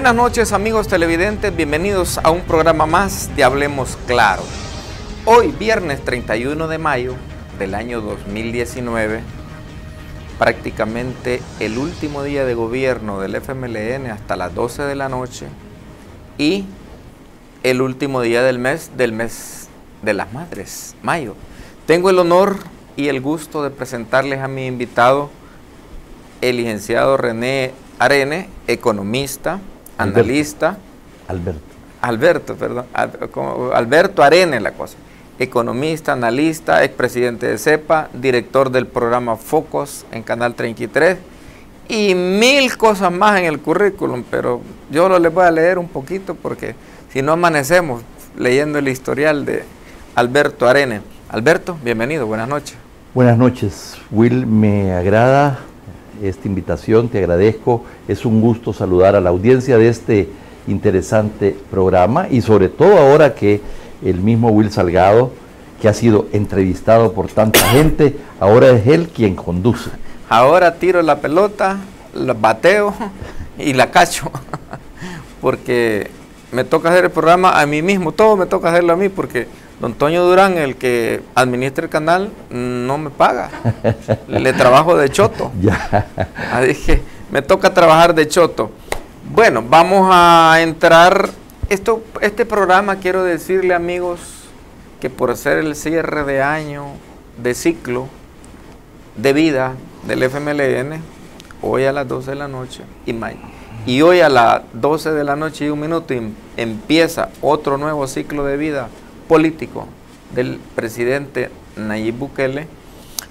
Buenas noches, amigos televidentes, bienvenidos a un programa más de Hablemos Claro. Hoy, viernes 31 de mayo del año 2019, prácticamente el último día de gobierno del FMLN hasta las 12 de la noche y el último día del mes de las Madres, mayo. Tengo el honor y el gusto de presentarles a mi invitado, el licenciado René Arene, economista, analista. Alberto Arene, la cosa. Economista, analista, expresidente de CEPA, director del programa Focos en Canal 33 y mil cosas más en el currículum, pero yo les voy a leer un poquito porque si no amanecemos leyendo el historial de Alberto Arene. Alberto, bienvenido, buenas noches. Buenas noches, Will, me agrada esta invitación, te agradezco, es un gusto saludar a la audiencia de este interesante programa y sobre todo ahora que el mismo Will Salgado, que ha sido entrevistado por tanta gente, ahora es él quien conduce. Ahora tiro la pelota, la bateo y la cacho, porque me toca hacer el programa a mí mismo, todo me toca hacerlo a mí, porque don Toño Durán, el que administra el canal, no me paga. Le trabajo de choto. Ya. Así que me toca trabajar de choto. Bueno, vamos a entrar. Este programa, quiero decirle, amigos, que por ser el cierre de año, de ciclo, de vida del FMLN, hoy a las 12 de la noche y hoy a las 12 de la noche y un minuto empieza otro nuevo ciclo de vida político del presidente Nayib Bukele.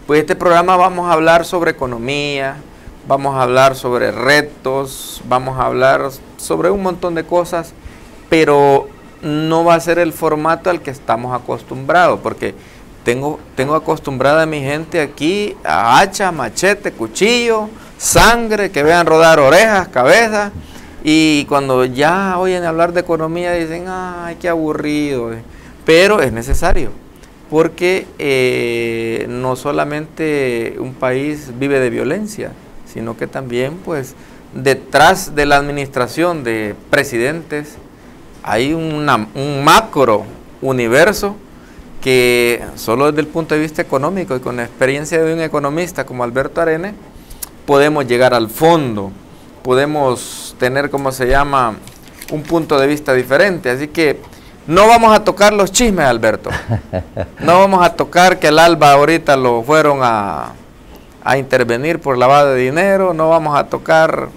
Pues este programa vamos a hablar sobre economía, vamos a hablar sobre retos, vamos a hablar sobre un montón de cosas, pero no va a ser el formato al que estamos acostumbrados, porque tengo acostumbrada a mi gente aquí a hacha, machete, cuchillo, sangre, que vean rodar orejas, cabezas, y cuando ya oyen hablar de economía dicen, ay, qué aburrido. Pero es necesario, porque no solamente un país vive de violencia, sino que también, pues, detrás de la administración de presidentes hay un macro universo que solo desde el punto de vista económico y con la experiencia de un economista como Alberto Arene, podemos llegar al fondo, podemos tener, como se llama, un punto de vista diferente. Así que no vamos a tocar los chismes, Alberto. No vamos a tocar que el ALBA ahorita lo fueron a intervenir por lavado de dinero. No vamos a tocar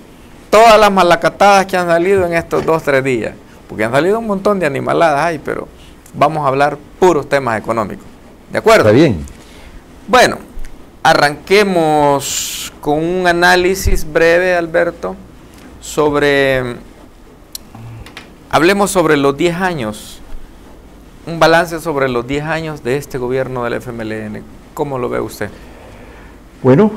todas las malacatadas que han salido en estos 2-3 días. Porque han salido un montón de animaladas, pero vamos a hablar puros temas económicos. ¿De acuerdo? Está bien. Bueno, arranquemos con un análisis breve, Alberto, hablemos sobre los 10 años. Un balance sobre los 10 años de este gobierno del FMLN. ¿Cómo lo ve usted? Bueno,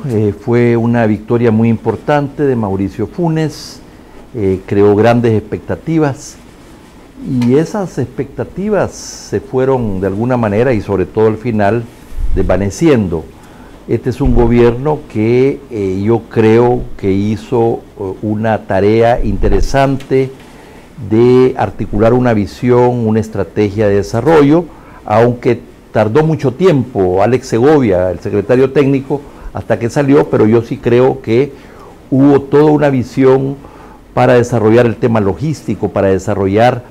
fue una victoria muy importante de Mauricio Funes, creó grandes expectativas y esas expectativas se fueron de alguna manera y sobre todo al final desvaneciendo. Este es un gobierno que yo creo que hizo una tarea interesante de articular una visión, una estrategia de desarrollo, aunque tardó mucho tiempo Alex Segovia, el secretario técnico, hasta que salió, pero yo sí creo que hubo toda una visión para desarrollar el tema logístico, para desarrollar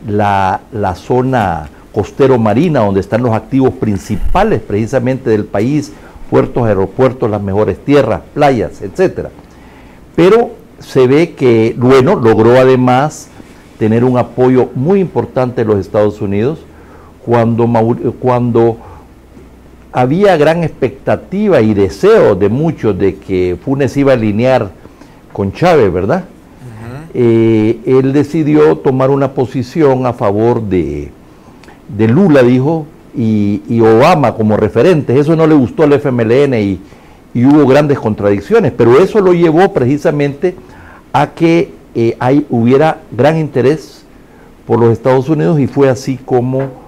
la zona costero-marina, donde están los activos principales precisamente del país, puertos, aeropuertos, las mejores tierras, playas, etcétera. Pero se ve que, bueno, logró además tener un apoyo muy importante de los Estados Unidos cuando había gran expectativa y deseo de muchos de que Funes iba a alinear con Chávez, ¿verdad? Él decidió tomar una posición a favor de Lula, dijo, y Obama como referentes. Eso no le gustó al FMLN y hubo grandes contradicciones, pero eso lo llevó precisamente a que hubiera gran interés por los Estados Unidos y fue así como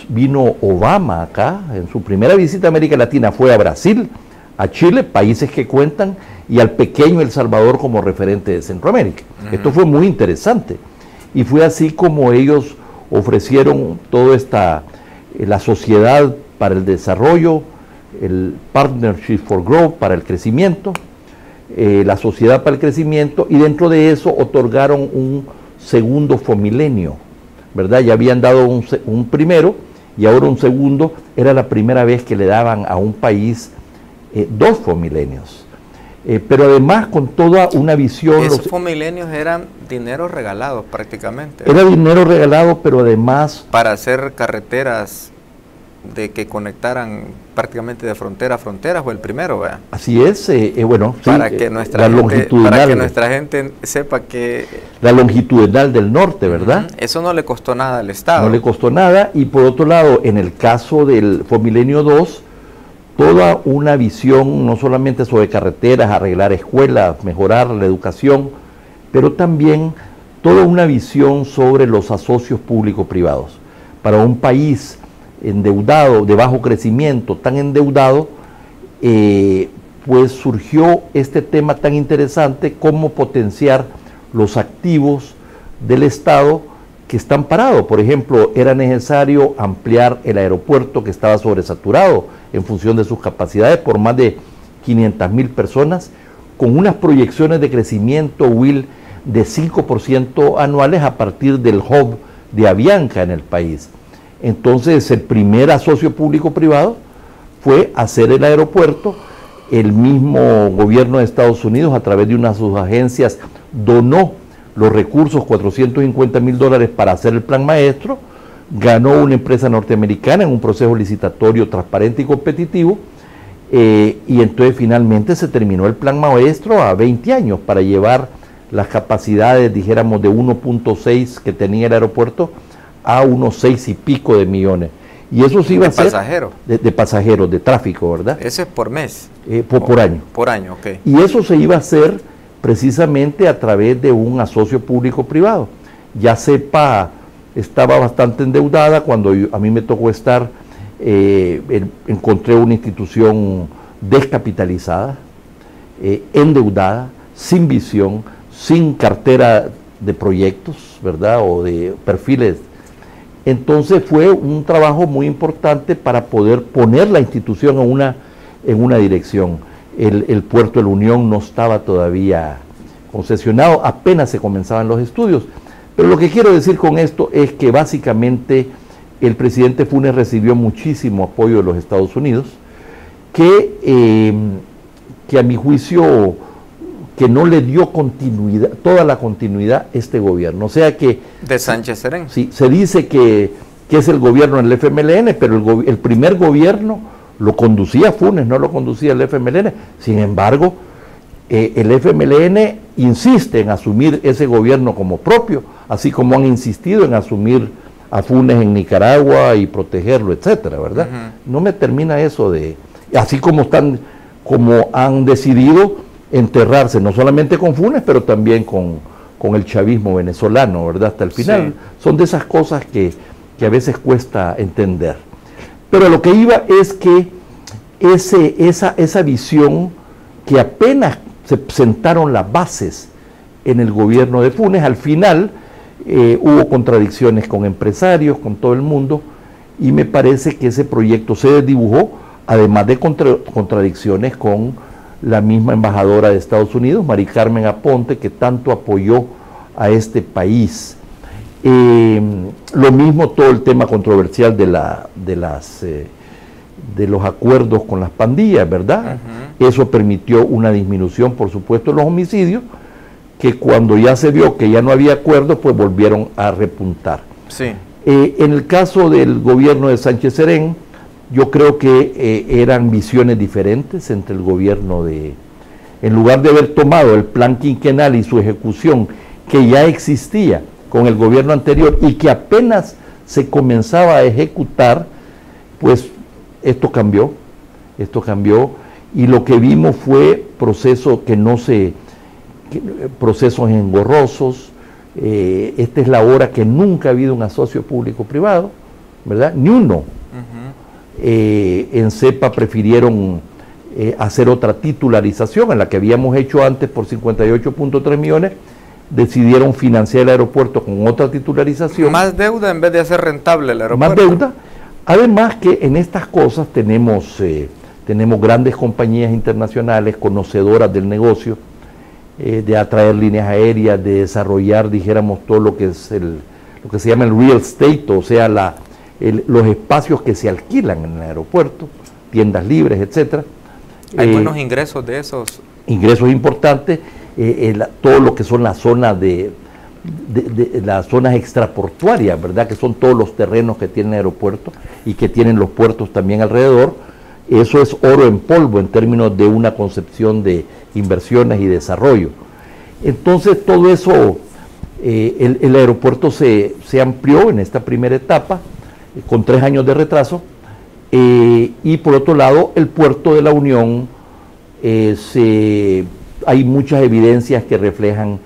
vino Obama acá, en su primera visita a América Latina, fue a Brasil a Chile, países que cuentan, y al pequeño El Salvador como referente de Centroamérica. Esto fue muy interesante. Y fue así como ellos ofrecieron toda la sociedad para el desarrollo, el Partnership for Growth para el crecimiento, la sociedad para el crecimiento, y dentro de eso otorgaron un segundo fomilenio, ¿verdad? Ya habían dado un primero y ahora un segundo. Era la primera vez que le daban a un país 2 fomilenios. Pero además con toda una visión... Esos fomilenios eran dinero regalado prácticamente. Era dinero regalado, pero además... Para hacer carreteras de que conectaran prácticamente de frontera a frontera, fue el primero, ¿verdad? Así es, bueno, para sí, que nuestra gente sepa que... La longitudinal del norte, ¿verdad? Eso no le costó nada al Estado. No le costó nada, y por otro lado, en el caso del Fomilenio 2, toda una visión no solamente sobre carreteras, arreglar escuelas, mejorar la educación, pero también toda una visión sobre los asocios público-privados. Para un país endeudado, de bajo crecimiento, tan endeudado, pues surgió este tema tan interesante, cómo potenciar los activos del Estado que están parados. Por ejemplo, era necesario ampliar el aeropuerto que estaba sobresaturado en función de sus capacidades por más de 500,000 personas, con unas proyecciones de crecimiento, Will, de 5% anuales a partir del hub de Avianca en el país. Entonces, el primer asocio público-privado fue hacer el aeropuerto. El mismo gobierno de Estados Unidos, a través de una de sus agencias, donó los recursos, $450,000 para hacer el plan maestro. Ganó una empresa norteamericana en un proceso licitatorio transparente y competitivo, y entonces finalmente se terminó el plan maestro a 20 años para llevar las capacidades, dijéramos, de 1.6 que tenía el aeropuerto a unos 6 y pico de millones. Y eso sí iba a ser de pasajeros, de tráfico, ¿verdad? Ese es por mes. Por año. Por año, ok. Y eso se iba a hacer precisamente a través de un asocio público-privado. Ya CEPA estaba bastante endeudada. Cuando a mí me tocó estar, encontré una institución descapitalizada, endeudada, sin visión, sin cartera de proyectos, ¿verdad? O de perfiles. Entonces fue un trabajo muy importante para poder poner la institución en una dirección. El puerto de la Unión no estaba todavía concesionado, apenas se comenzaban los estudios. Pero lo que quiero decir con esto es que básicamente el presidente Funes recibió muchísimo apoyo de los Estados Unidos, que a mi juicio que no le dio continuidad, toda la continuidad este gobierno. O sea que... De Sánchez Serén. Sí, se dice que es el gobierno del FMLN, pero el primer gobierno lo conducía Funes, no lo conducía el FMLN. Sin embargo, el FMLN insiste en asumir ese gobierno como propio, así como han insistido en asumir a Funes en Nicaragua y protegerlo, etcétera, ¿verdad? No me termina eso de... Así como han decidido enterrarse, no solamente con Funes, pero también con el chavismo venezolano, ¿verdad? Hasta el final. Sí. Son de esas cosas que a veces cuesta entender. Pero lo que iba es que esa visión, que apenas se sentaron las bases en el gobierno de Funes, al final hubo contradicciones con empresarios, con todo el mundo, y me parece que ese proyecto se desdibujó, además de contradicciones con la misma embajadora de Estados Unidos, Mari Carmen Aponte, que tanto apoyó a este país. Lo mismo todo el tema controversial de los acuerdos con las pandillas, ¿verdad? Eso permitió una disminución, por supuesto, de los homicidios, que cuando ya se vio que ya no había acuerdo, pues volvieron a repuntar. Sí. En el caso del gobierno de Sánchez Serén, yo creo que eran visiones diferentes entre el gobierno en lugar de haber tomado el plan quinquenal y su ejecución, que ya existía con el gobierno anterior y que apenas se comenzaba a ejecutar, pues esto cambió, y lo que vimos fue procesos engorrosos. Esta es la hora que nunca ha habido un asocio público-privado, ¿verdad? Ni uno. En CEPA prefirieron hacer otra titularización en la que habíamos hecho antes por 58.3 millones, decidieron financiar el aeropuerto con otra titularización. Más deuda en vez de hacer rentable el aeropuerto. Más deuda. Además que en estas cosas tenemos grandes compañías internacionales conocedoras del negocio, de atraer líneas aéreas, de desarrollar, dijéramos, todo lo que es lo que se llama el real estate, o sea, los espacios que se alquilan en el aeropuerto, tiendas libres, etcétera. Hay buenos ingresos de esos. Ingresos importantes, todo lo que son las zonas las zonas extraportuarias, ¿verdad? Que son todos los terrenos que tiene el aeropuerto y que tienen los puertos también alrededor. Eso es oro en polvo en términos de una concepción de inversiones y desarrollo. Entonces todo eso, el aeropuerto se amplió en esta primera etapa, con 3 años de retraso, y por otro lado el puerto de la Unión, hay muchas evidencias que reflejan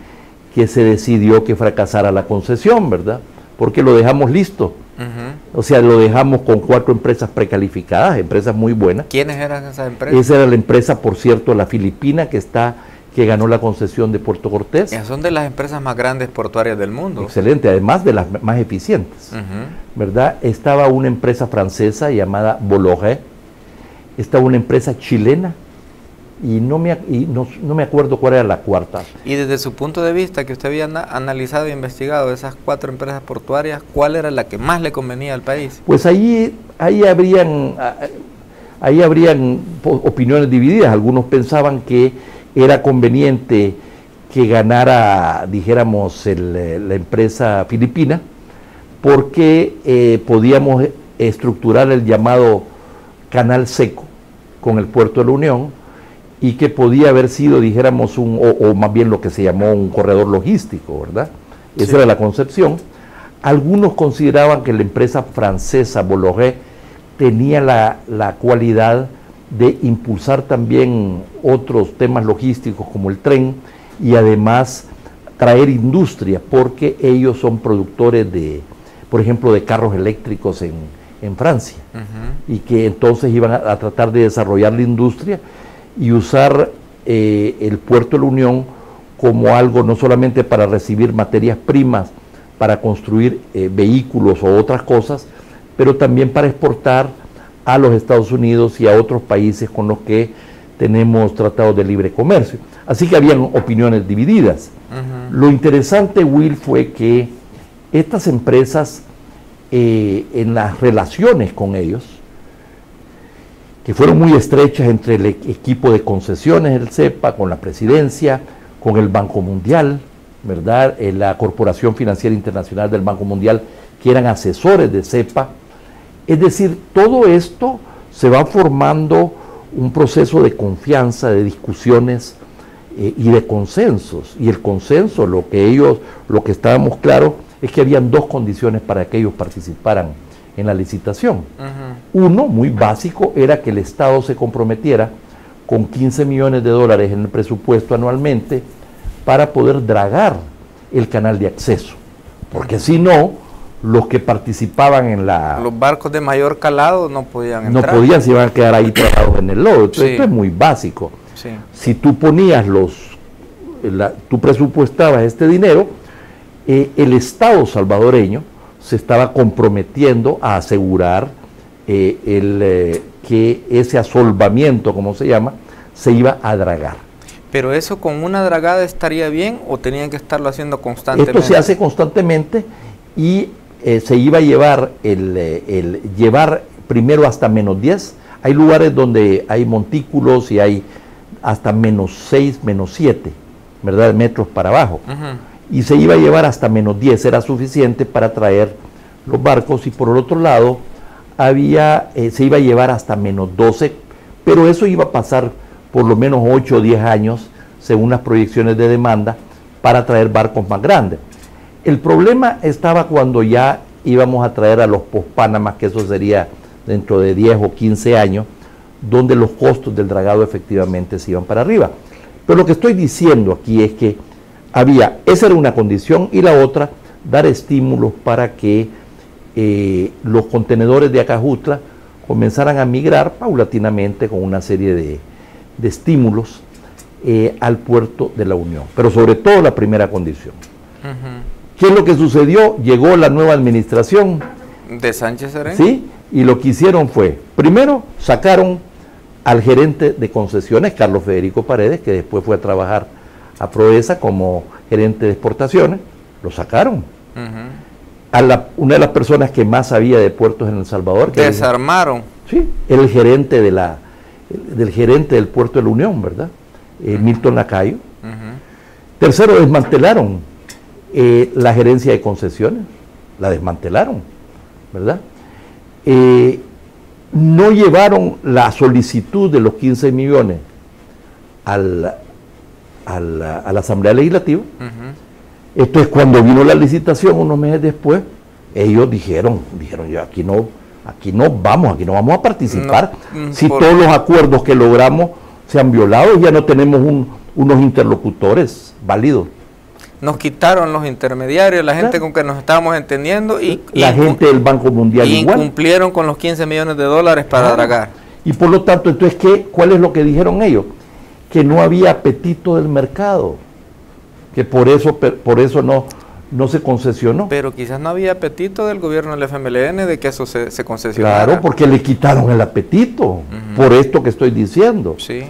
que se decidió que fracasara la concesión, ¿verdad? Porque lo dejamos listo. O sea, lo dejamos con 4 empresas precalificadas, empresas muy buenas. ¿Quiénes eran esas empresas? Esa era la empresa, por cierto, la filipina, que ganó la concesión de Puerto Cortés. Son de las empresas más grandes portuarias del mundo. Excelente, además de las más eficientes, ¿verdad? Estaba una empresa francesa llamada Bolloré, estaba una empresa chilena, y no me acuerdo cuál era la cuarta. Y desde su punto de vista, que usted había analizado e investigado esas 4 empresas portuarias, ¿cuál era la que más le convenía al país? Pues ahí habrían opiniones divididas. Algunos pensaban que era conveniente que ganara, dijéramos, la empresa filipina, porque podíamos estructurar el llamado canal seco con el puerto de la Unión, y que podía haber sido, dijéramos, o más bien lo que se llamó un corredor logístico, ¿verdad? Sí. Esa era la concepción. Algunos consideraban que la empresa francesa Bolloré tenía la cualidad de impulsar también otros temas logísticos como el tren, y además traer industria, porque ellos son productores por ejemplo, de carros eléctricos en Francia, y que entonces iban a tratar de desarrollar la industria y usar el puerto de la Unión como algo no solamente para recibir materias primas, para construir vehículos o otras cosas, pero también para exportar a los Estados Unidos y a otros países con los que tenemos tratados de libre comercio. Así que habían opiniones divididas. Lo interesante, Will, fue que estas empresas, en las relaciones con ellos, que fueron muy estrechas entre el equipo de concesiones del CEPA, con la presidencia, con el Banco Mundial, ¿verdad? La Corporación Financiera Internacional del Banco Mundial, que eran asesores de CEPA. Es decir, todo esto se va formando un proceso de confianza, de discusiones y de consensos. Y el consenso, lo que estábamos claros, es que habían 2 condiciones para que ellos participaran en la licitación. Uno, muy básico, era que el Estado se comprometiera con 15 millones de dólares en el presupuesto anualmente para poder dragar el canal de acceso, porque si no, los que participaban en los barcos de mayor calado no podían entrar. No podían, se iban a quedar ahí tratados en el lodo. Entonces, esto es muy básico. Sí. Si tú ponías tú presupuestabas este dinero, el Estado salvadoreño se estaba comprometiendo a asegurar que ese asolvamiento, como se llama, se iba a dragar. ¿Pero eso con una dragada estaría bien o tenían que estarlo haciendo constantemente? Esto se hace constantemente y se iba a llevar llevar primero hasta -10. Hay lugares donde hay montículos y hay hasta -6, -7, ¿verdad? Metros para abajo. Y se iba a llevar hasta -10, era suficiente para traer los barcos, y por el otro lado se iba a llevar hasta -12, pero eso iba a pasar por lo menos 8 o 10 años, según las proyecciones de demanda, para traer barcos más grandes. El problema estaba cuando ya íbamos a traer a los post-Panamá, que eso sería dentro de 10 o 15 años, donde los costos del dragado efectivamente se iban para arriba. Pero lo que estoy diciendo aquí es que esa era una condición, y la otra, dar estímulos para que los contenedores de Acajutla comenzaran a migrar paulatinamente con una serie de estímulos al puerto de la Unión, pero sobre todo la primera condición. ¿Qué es lo que sucedió? Llegó la nueva administración de Sánchez Serén. Sí, y lo que hicieron fue, primero sacaron al gerente de concesiones, Carlos Federico Paredes, que después fue a trabajar a Proesa como gerente de exportaciones, lo sacaron. Una de las personas que más sabía de puertos en El Salvador. Que desarmaron. Sí, el gerente del gerente del puerto de la Unión, ¿verdad? Milton Lacayo. Tercero, desmantelaron la gerencia de concesiones, la desmantelaron, ¿verdad? No llevaron la solicitud de los 15 millones a la Asamblea Legislativa. Entonces, cuando vino la licitación unos meses después, ellos dijeron ya aquí no vamos a participar. Si todos los acuerdos que logramos se han violado, ya no tenemos unos interlocutores válidos. Nos quitaron los intermediarios, la gente con que nos estábamos entendiendo y la gente del Banco Mundial igual. Incumplieron con los 15 millones de dólares para dragar. Y por lo tanto, entonces, ¿cuál es lo que dijeron ellos? Que no había apetito del mercado, que por eso no se concesionó. Pero quizás no había apetito del gobierno del FMLN de que eso se concesionara. Claro, porque le quitaron el apetito, por esto que estoy diciendo. Sí.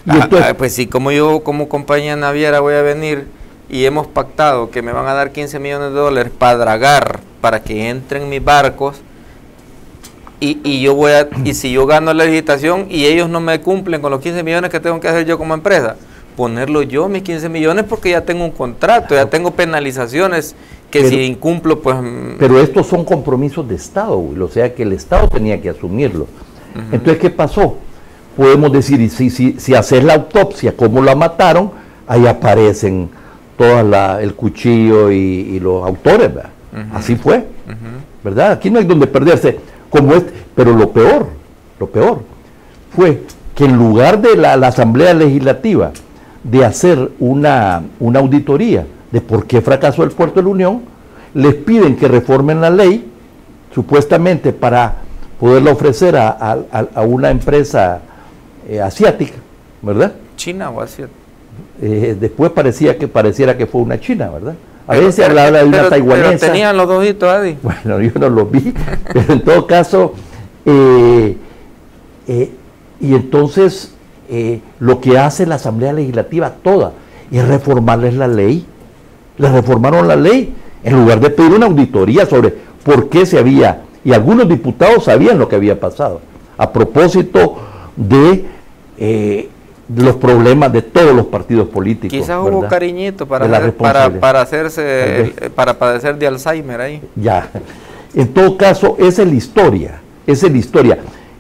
Y entonces, pues sí, como yo como compañía naviera voy a venir y hemos pactado que me van a dar 15 millones de dólares para dragar, para que entren mis barcos, y si yo gano la licitación y ellos no me cumplen con los 15 millones que tengo que hacer yo como empresa, ponerlo yo mis 15 millones porque ya tengo un contrato, ya tengo penalizaciones que si incumplo, pues... Pero estos son compromisos de Estado, o sea que el Estado tenía que asumirlo. Entonces, ¿qué pasó? Podemos decir, y si haces la autopsia, cómo la mataron, ahí aparecen el cuchillo y los autores, ¿verdad? Así fue, ¿verdad? Aquí no hay donde perderse, pero lo peor fue que en lugar de la Asamblea Legislativa de hacer una auditoría de por qué fracasó el puerto de la Unión, les piden que reformen la ley, supuestamente para poderla ofrecer a una empresa asiática, ¿verdad? China o asiática. Después pareciera que fue una china, ¿verdad? A veces hablaba de una taiwanesa. Pero tenían los dos hitos, Adi. Bueno, yo no los vi, pero en todo caso, y entonces lo que hace la Asamblea Legislativa toda es reformarles la ley. Les reformaron la ley en lugar de pedir una auditoría sobre por qué se había, y algunos diputados sabían lo que había pasado, a propósito de los problemas de todos los partidos políticos. Quizás hubo cariñito para hacerse, para padecer de Alzheimer ahí. Ya, en todo caso, esa es la historia,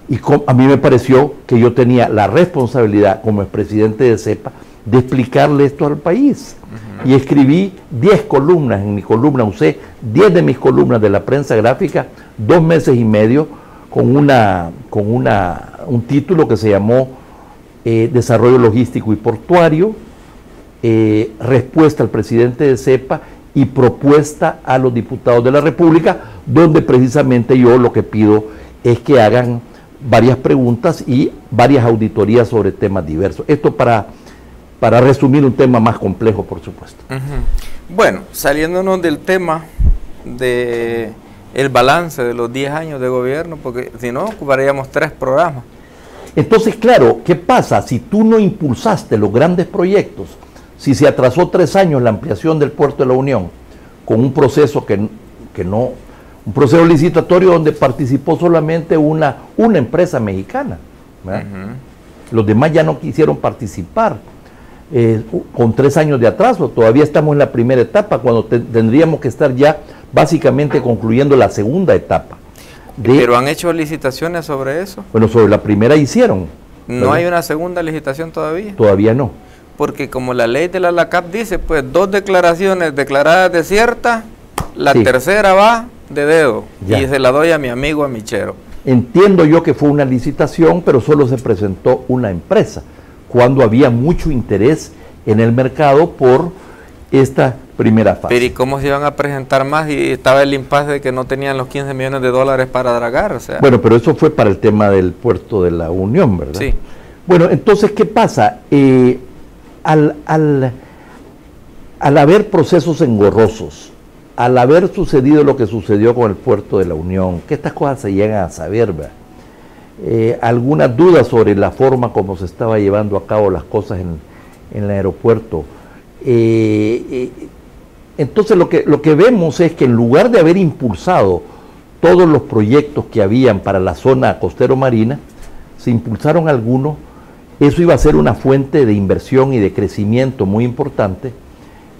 y a mí me pareció que yo tenía la responsabilidad como expresidente de CEPA de explicarle esto al país. Y escribí 10 columnas en mi columna, usé 10 de mis columnas de la prensa gráfica, 2 meses y medio, con un título que se llamó Desarrollo Logístico y Portuario, respuesta al presidente de CEPA y propuesta a los diputados de la República, donde precisamente yo lo que pido es que hagan varias preguntas y varias auditorías sobre temas diversos. Esto para resumir un tema más complejo, por supuesto. Bueno, saliéndonos del tema de el balance de los 10 años de gobierno, porque si no, ocuparíamos 3 programas. Entonces, claro, ¿qué pasa? Si tú no impulsaste los grandes proyectos, si se atrasó 3 años la ampliación del puerto de la Unión, con un proceso un proceso licitatorio donde participó solamente una empresa mexicana, ¿verdad? Los demás ya no quisieron participar, con 3 años de atraso. Todavía estamos en la primera etapa, cuando tendríamos que estar ya básicamente concluyendo la segunda etapa. ¿Pero han hecho licitaciones sobre eso? Bueno, sobre la primera hicieron. ¿No hay una segunda licitación todavía? Todavía no. Porque como la ley de la LACAP dice, pues 2 declaraciones declaradas desiertas, la tercera va de dedo, ya. Y se la doy a mi amigo Amichero. Entiendo yo que fue una licitación, pero solo se presentó una empresa, cuando había mucho interés en el mercado por esta primera fase. Pero ¿y cómo se iban a presentar más? Y estaba el impasse de que no tenían los 15 millones de dólares para dragar, o sea. Bueno, pero eso fue para el tema del puerto de la Unión, ¿verdad? Sí. Bueno, entonces, ¿qué pasa? Al haber procesos engorrosos, al haber sucedido lo que sucedió con el puerto de la Unión, que estas cosas se llegan a saber, ¿verdad? Algunas dudas sobre la forma como se estaba llevando a cabo las cosas en el aeropuerto. Entonces lo que vemos es que en lugar de haber impulsado todos los proyectos que habían para la zona costero-marina, se impulsaron algunos. Eso iba a ser una fuente de inversión y de crecimiento muy importante,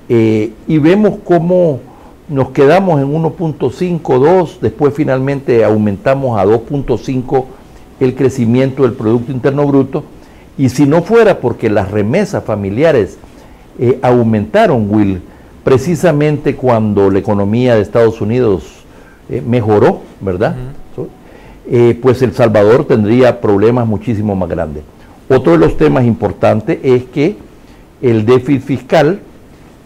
y vemos cómo nos quedamos en 1.52, después finalmente aumentamos a 2.5 el crecimiento del Producto Interno Bruto, y si no fuera porque las remesas familiares aumentaron, Will, precisamente cuando la economía de Estados Unidos mejoró, ¿verdad? Pues El Salvador tendría problemas muchísimo más grandes. Otro de los temas importantes es que el déficit fiscal,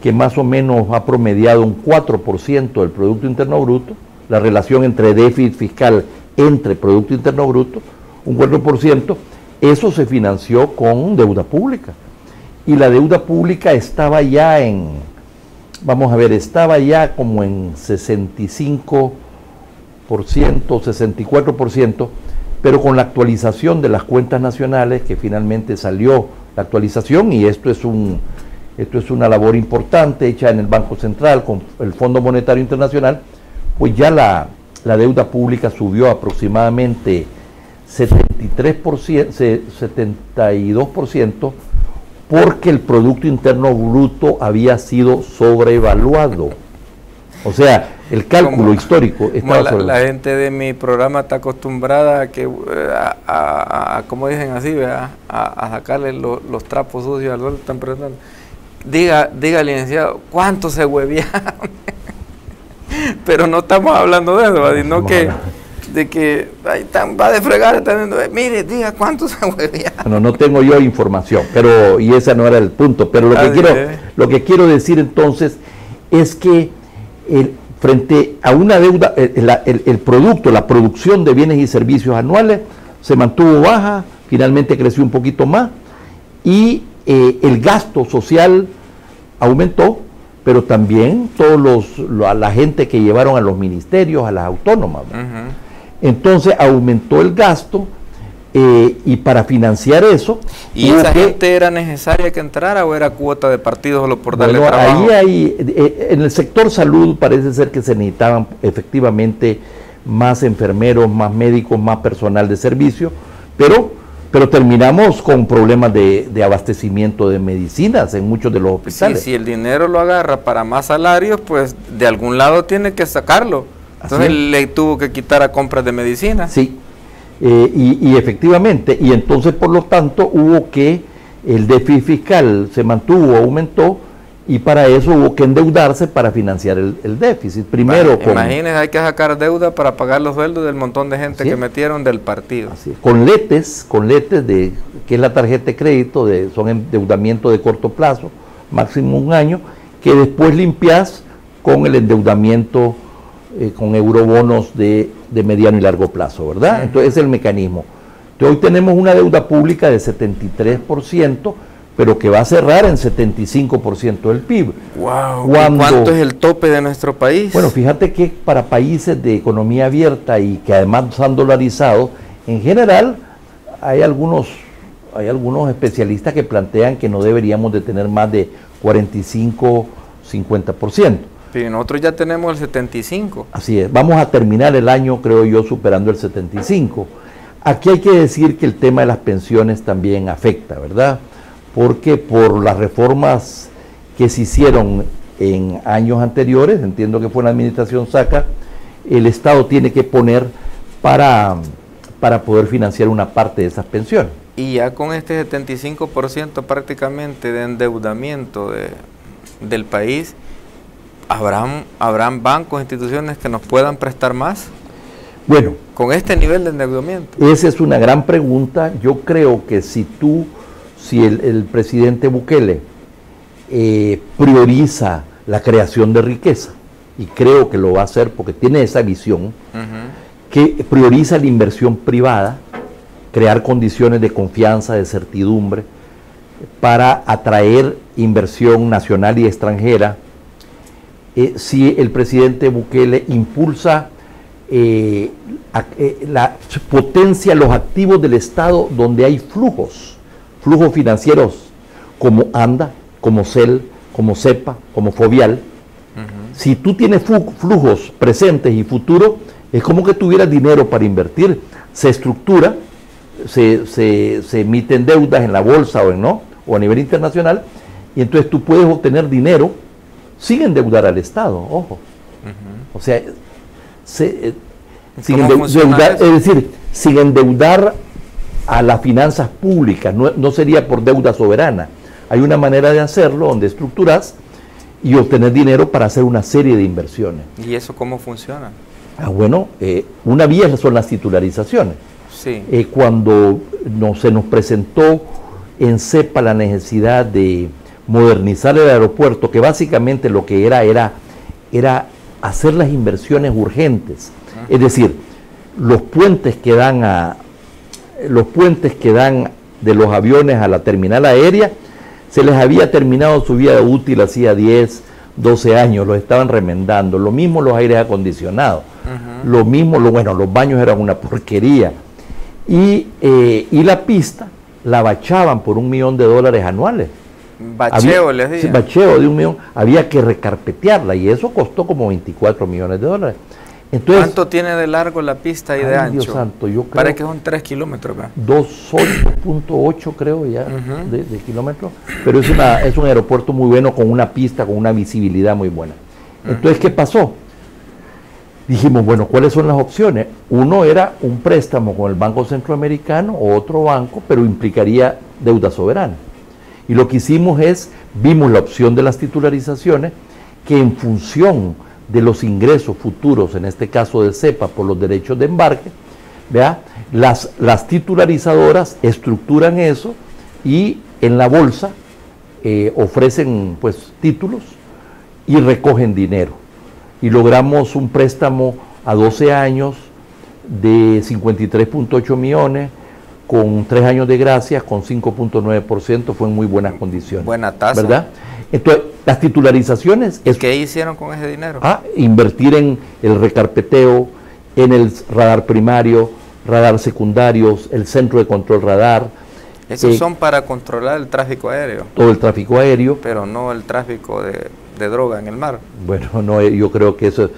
que más o menos ha promediado un 4% del Producto Interno Bruto, la relación entre déficit fiscal entre Producto Interno Bruto, un 4%, eso se financió con deuda pública. Y la deuda pública estaba ya estaba ya como en 65%, 64%, pero con la actualización de las cuentas nacionales, que finalmente salió la actualización, y esto es una labor importante hecha en el Banco Central con el Fondo Monetario Internacional, pues ya la deuda pública subió aproximadamente 72%, porque el Producto Interno Bruto había sido sobrevaluado. O sea, el cálculo histórico estaba la gente de mi programa está acostumbrada a que como dicen así, a sacarle los trapos sucios al sol. Están preguntando, diga licenciado, ¿cuánto se huevearon? Pero no estamos hablando de eso, sino de que va de fregar, mire, diga cuánto se huevearon. Bueno, no tengo yo información, y ese no era el punto, pero lo que quiero decir entonces es que frente a una deuda, el producto, la producción de bienes y servicios anuales se mantuvo baja, finalmente creció un poquito más, y el gasto social aumentó, pero también la gente que llevaron a los ministerios, a las autónomas. Entonces aumentó el gasto, y para financiar eso... ¿Y esa gente era necesaria que entrara o era cuota de partidos solo por darle trabajo? En el sector salud parece ser que se necesitaban efectivamente más enfermeros, más médicos, más personal de servicio, pero terminamos con problemas de abastecimiento de medicinas en muchos de los hospitales. Sí, si el dinero lo agarra para más salarios, pues de algún lado tiene que sacarlo. Entonces le tuvo que quitar a compras de medicina. Sí. Y efectivamente, y entonces por lo tanto hubo que el déficit fiscal se mantuvo, aumentó, y para eso hubo que endeudarse para financiar el déficit. Primero, imagínense, hay que sacar deuda para pagar los sueldos del montón de gente que metieron del partido. Con letes que es la tarjeta de crédito, son endeudamiento de corto plazo, máximo un año, que después limpias con el endeudamiento con eurobonos de mediano y largo plazo, ¿verdad? Entonces ese es el mecanismo. Entonces, hoy tenemos una deuda pública de 73%, pero que va a cerrar en 75% del PIB. Wow. ¿Cuánto es el tope de nuestro país? Bueno, fíjate que para países de economía abierta y que además han dolarizado, en general hay algunos especialistas que plantean que no deberíamos de tener más de 45-50%. Sí, nosotros ya tenemos el 75%. Así es, vamos a terminar el año, creo yo, superando el 75%. Aquí hay que decir que el tema de las pensiones también afecta, ¿verdad? Porque por las reformas que se hicieron en años anteriores, entiendo que fue en la administración Saca, el Estado tiene que poner para poder financiar una parte de esas pensiones. Y ya con este 75% prácticamente de endeudamiento del país, ¿habrán bancos, instituciones que nos puedan prestar más? Bueno, con este nivel de endeudamiento. Esa es una gran pregunta. Yo creo que si el presidente Bukele prioriza la creación de riqueza, y creo que lo va a hacer porque tiene esa visión, que prioriza la inversión privada, crear condiciones de confianza, de certidumbre, para atraer inversión nacional y extranjera. Si el presidente Bukele impulsa potencia los activos del Estado donde hay flujos financieros como ANDA, como CEL, como CEPA, como Fovial. Si tú tienes flujos presentes y futuros, es como que tuvieras dinero para invertir. Se estructura, se emiten deudas en la bolsa o a nivel internacional, y entonces tú puedes obtener dinero sin endeudar al Estado, ojo. O sea, sin endeudar, es decir, sin endeudar a las finanzas públicas, no sería por deuda soberana. Hay una manera de hacerlo donde estructuras y obtener dinero para hacer una serie de inversiones. ¿Y eso cómo funciona? Bueno, una vía son las titularizaciones. Sí. Cuando se nos presentó en CEPA la necesidad de modernizar el aeropuerto, que básicamente lo que era hacer las inversiones urgentes. Es decir, los puentes que dan de los aviones a la terminal aérea, se les había terminado su vida útil hacía 10, 12 años, los estaban remendando. Lo mismo los aires acondicionados, lo mismo, los baños eran una porquería. Y la pista la bachaban por $1 millón anuales. Bacheo, les digo. Sí, bacheo de $1 millón, había que recarpetearla y eso costó como $24 millones. Entonces, ¿cuánto tiene de largo la pista y de ancho? Dios santo, yo creo. Parece que son 3 kilómetros. 2.8 creo ya de kilómetros, pero es un aeropuerto muy bueno, con una pista, con una visibilidad muy buena. Entonces, ¿qué pasó? Dijimos, bueno, ¿cuáles son las opciones? Uno era un préstamo con el Banco Centroamericano o otro banco, pero implicaría deuda soberana. Y lo que hicimos vimos la opción de las titularizaciones, que en función de los ingresos futuros, en este caso del CEPA, por los derechos de embarque, ¿vea? Las titularizadoras estructuran eso y en la bolsa ofrecen pues títulos y recogen dinero. Y logramos un préstamo a 12 años de 53.8 millones, con 3 años de gracia, con 5.9%, fue en muy buenas condiciones. Buena tasa. ¿Verdad? Entonces, las titularizaciones... ¿Qué hicieron con ese dinero? Invertir en el recarpeteo, en el radar primario, radar secundarios, el centro de control radar. Esos son para controlar el tráfico aéreo. Todo el tráfico aéreo. Pero no el tráfico de droga en el mar. Bueno, no, yo creo que eso,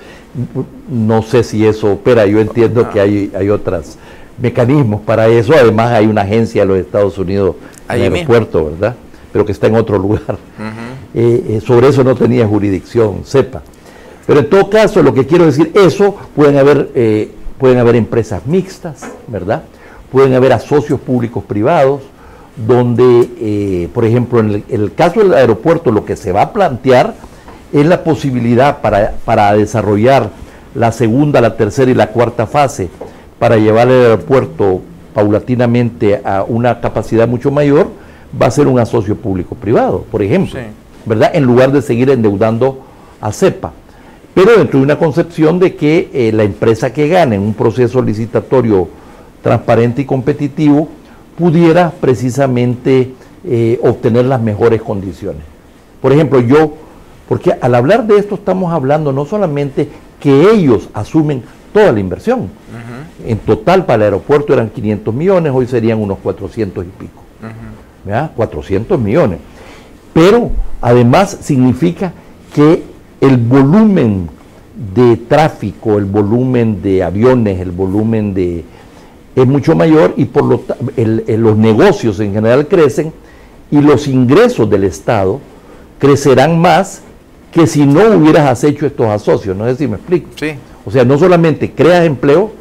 no sé si eso opera, yo entiendo que hay otros mecanismos para eso. Además hay una agencia de los Estados Unidos en el aeropuerto, ¿verdad? Pero que está en otro lugar. Sobre eso no tenía jurisdicción, sepa. Pero en todo caso, lo que quiero decir, pueden haber empresas mixtas, ¿verdad? Pueden haber asocios públicos privados, donde, por ejemplo, en el caso del aeropuerto, lo que se va a plantear es la posibilidad para desarrollar la segunda, la tercera y la cuarta fase, para llevar el aeropuerto paulatinamente a una capacidad mucho mayor, va a ser un asocio público-privado, por ejemplo, ¿verdad? En lugar de seguir endeudando a CEPA. Pero dentro de una concepción de que la empresa que gane en un proceso licitatorio transparente y competitivo pudiera precisamente obtener las mejores condiciones. Por ejemplo, porque al hablar de esto estamos hablando no solamente que ellos asumen toda la inversión. En total para el aeropuerto eran 500 millones, hoy serían unos 400 y pico. 400 millones. Pero además significa que el volumen de tráfico, el volumen de aviones, el volumen es mucho mayor y por los negocios en general crecen y los ingresos del Estado crecerán más que si no hubieras hecho estos asocios. No sé si me explico. Sí. O sea, no solamente creas empleo,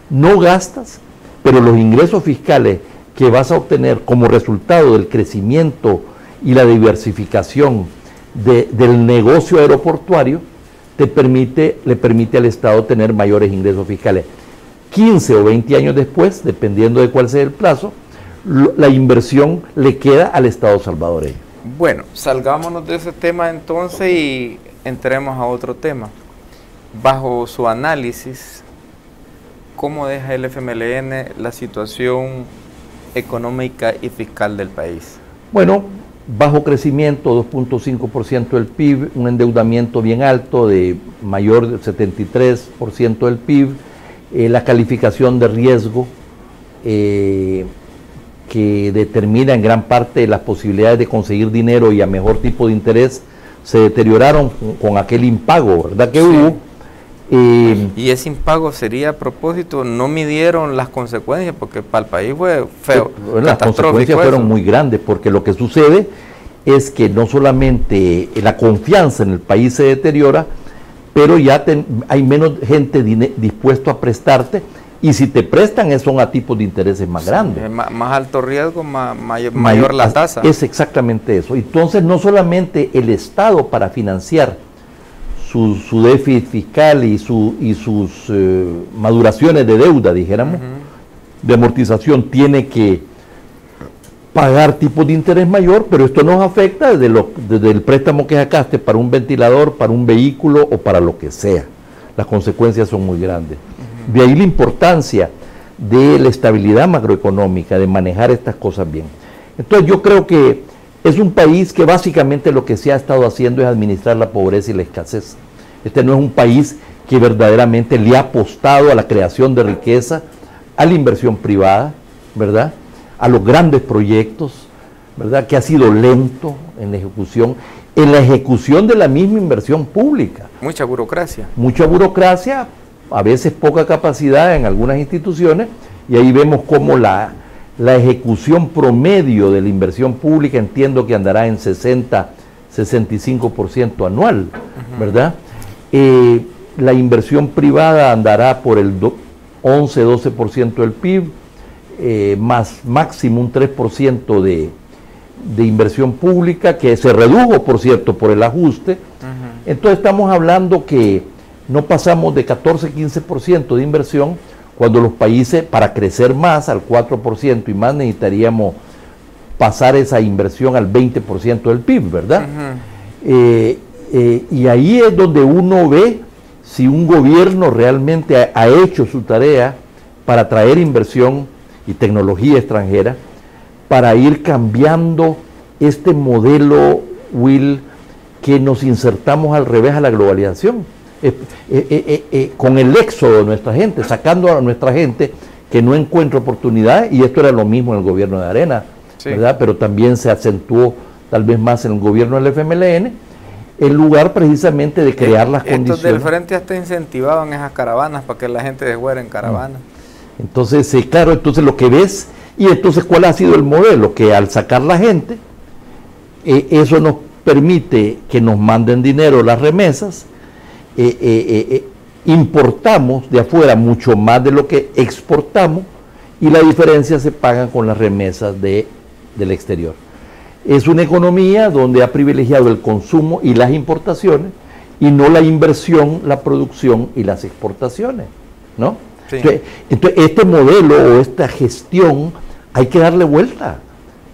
no gastas, pero los ingresos fiscales que vas a obtener como resultado del crecimiento y la diversificación del negocio aeroportuario le permite al Estado tener mayores ingresos fiscales. 15 o 20 años después, dependiendo de cuál sea el plazo, la inversión le queda al Estado salvadoreño. Bueno, salgámonos de ese tema entonces y entremos a otro tema. Bajo su análisis, ¿cómo deja el FMLN la situación económica y fiscal del país? Bueno, bajo crecimiento, 2.5% del PIB, un endeudamiento bien alto de mayor del 73% del PIB, la calificación de riesgo que determina en gran parte las posibilidades de conseguir dinero y a mejor tipo de interés, se deterioraron con aquel impago, ¿verdad? Que hubo. Y ese impago sería a propósito, no midieron las consecuencias, porque para el país fue feo. Las consecuencias fueron muy grandes, porque lo que sucede es que no solamente la confianza en el país se deteriora, pero ya hay menos gente dispuesto a prestarte, y si te prestan son a tipos de intereses más grandes. Más alto riesgo, mayor la tasa. Es exactamente eso. Entonces no solamente el Estado para financiar su déficit fiscal y sus maduraciones de deuda, dijéramos, de amortización, tiene que pagar tipos de interés mayor, pero esto nos afecta desde el préstamo que sacaste para un ventilador, para un vehículo o para lo que sea. Las consecuencias son muy grandes. De ahí la importancia de la estabilidad macroeconómica, de manejar estas cosas bien. Entonces yo creo que es un país que básicamente lo que se ha estado haciendo es administrar la pobreza y la escasez. Este no es un país que verdaderamente le ha apostado a la creación de riqueza, a la inversión privada, ¿verdad?, a los grandes proyectos, ¿verdad?, que ha sido lento en la ejecución de la misma inversión pública. Mucha burocracia. Mucha burocracia, a veces poca capacidad en algunas instituciones, y ahí vemos cómo la ejecución promedio de la inversión pública, entiendo que andará en 60-65% anual, ¿verdad? La inversión privada andará por el 11-12% del PIB, máximo un 3% de inversión pública, que se redujo, por cierto, por el ajuste. Entonces estamos hablando que no pasamos de 14-15% de inversión, cuando los países, para crecer más al 4% y más, necesitaríamos pasar esa inversión al 20% del PIB, ¿verdad? Y ahí es donde uno ve si un gobierno realmente ha hecho su tarea para traer inversión y tecnología extranjera, para ir cambiando este modelo, Will, que nos insertamos al revés a la globalización. Con el éxodo de nuestra gente, sacando a nuestra gente que no encuentra oportunidad, y esto era lo mismo en el gobierno de Arena, sí, ¿verdad? Pero también se acentuó tal vez más en el gobierno del FMLN, en lugar precisamente de crear las condiciones. Estos del frente hasta incentivaban esas caravanas para que la gente de fuera en caravana. Entonces, claro, entonces lo que ves, y entonces ¿cuál ha sido el modelo? Que al sacar la gente, eso nos permite que nos manden dinero las remesas, importamos de afuera mucho más de lo que exportamos, y la diferencia se paga con las remesas del exterior. Es una economía donde ha privilegiado el consumo y las importaciones, y no la inversión, la producción y las exportaciones, ¿no? Sí. Entonces, este modelo o esta gestión hay que darle vuelta.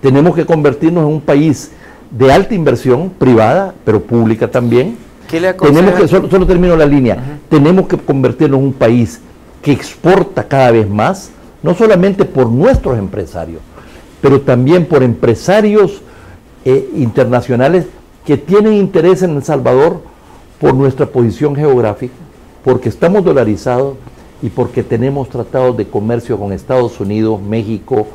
Tenemos que convertirnos en un país de alta inversión privada, pero pública también. Tenemos que, solo termino la línea, tenemos que convertirnos en un país que exporta cada vez más, no solamente por nuestros empresarios, pero también por empresarios internacionales que tienen interés en El Salvador por nuestra posición geográfica, porque estamos dolarizados y porque tenemos tratados de comercio con Estados Unidos, México,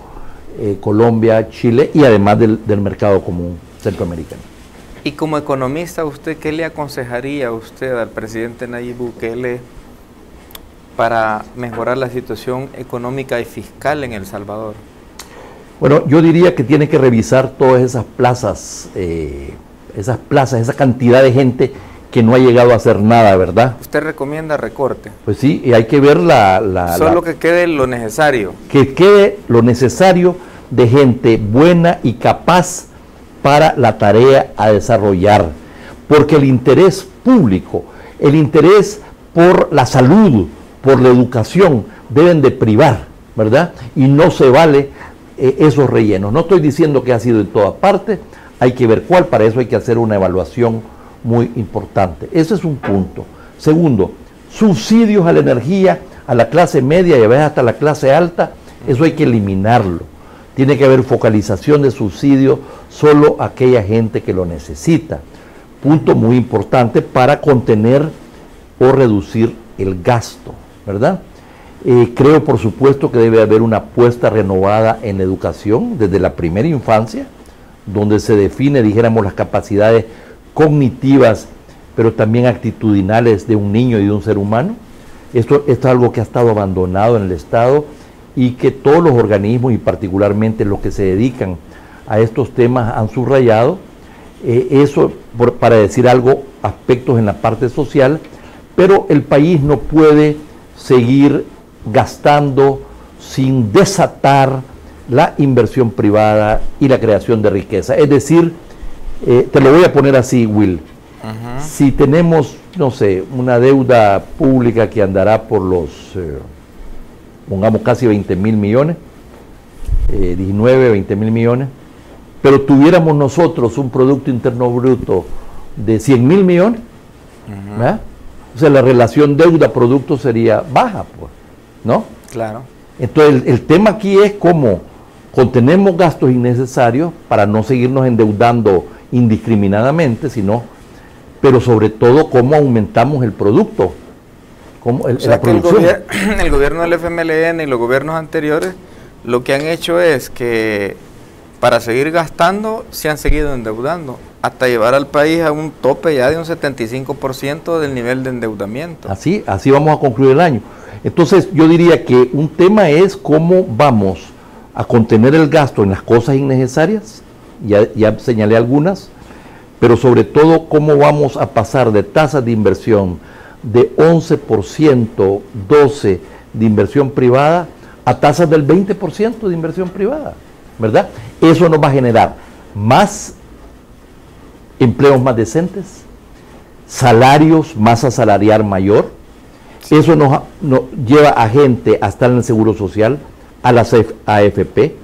Colombia, Chile, y además del mercado común centroamericano. Y como economista, ¿usted qué le aconsejaría a usted al presidente Nayib Bukele para mejorar la situación económica y fiscal en El Salvador? Bueno, yo diría que tiene que revisar todas esas plazas, esa cantidad de gente que no ha llegado a hacer nada, ¿verdad? ¿Usted recomienda recorte? Pues sí, y hay que ver solo que quede lo necesario. Que quede lo necesario de gente buena y capaz para la tarea a desarrollar, porque el interés público, el interés por la salud, por la educación, deben de privar, ¿verdad? Y no se vale esos rellenos. No estoy diciendo que ha sido en todas partes, hay que ver cuál, para eso hay que hacer una evaluación muy importante. Ese es un punto. Segundo, subsidios a la energía a la clase media y a veces hasta la clase alta, eso hay que eliminarlo. Tiene que haber focalización de subsidio solo a aquella gente que lo necesita. Punto muy importante para contener o reducir el gasto, ¿verdad? Creo, por supuesto, que debe haber una apuesta renovada en la educación desde la primera infancia, donde se define, dijéramos, las capacidades cognitivas, pero también actitudinales de un niño y de un ser humano. Esto es algo que ha estado abandonado en el Estado y que todos los organismos, y particularmente los que se dedican a estos temas, han subrayado. Eso, para decir algo, aspectos en la parte social, pero el país no puede seguir gastando sin desatar la inversión privada y la creación de riqueza. Es decir, te lo voy a poner así, Will. Si tenemos, no sé, una deuda pública que andará por los, pongamos casi 20.000 millones, 19, 20.000 millones, pero tuviéramos nosotros un Producto Interno Bruto de 100.000 millones, ¿verdad? O sea, la relación deuda-producto sería baja, pues, ¿no? Claro. Entonces, el tema aquí es cómo contenemos gastos innecesarios para no seguirnos endeudando indiscriminadamente, pero sobre todo cómo aumentamos el producto, la producción. El gobierno del FMLN y los gobiernos anteriores lo que han hecho es que para seguir gastando se han seguido endeudando, hasta llevar al país a un tope ya de un 75% del nivel de endeudamiento. Así vamos a concluir el año. Entonces yo diría que un tema es cómo vamos a contener el gasto en las cosas innecesarias, ya señalé algunas, pero sobre todo cómo vamos a pasar de tasas de inversión de 11%, 12% de inversión privada a tasas del 20% de inversión privada, ¿verdad? Eso nos va a generar más empleos más decentes, salarios, masa salarial mayor. Eso nos lleva a gente a estar en el Seguro Social, a las AFP,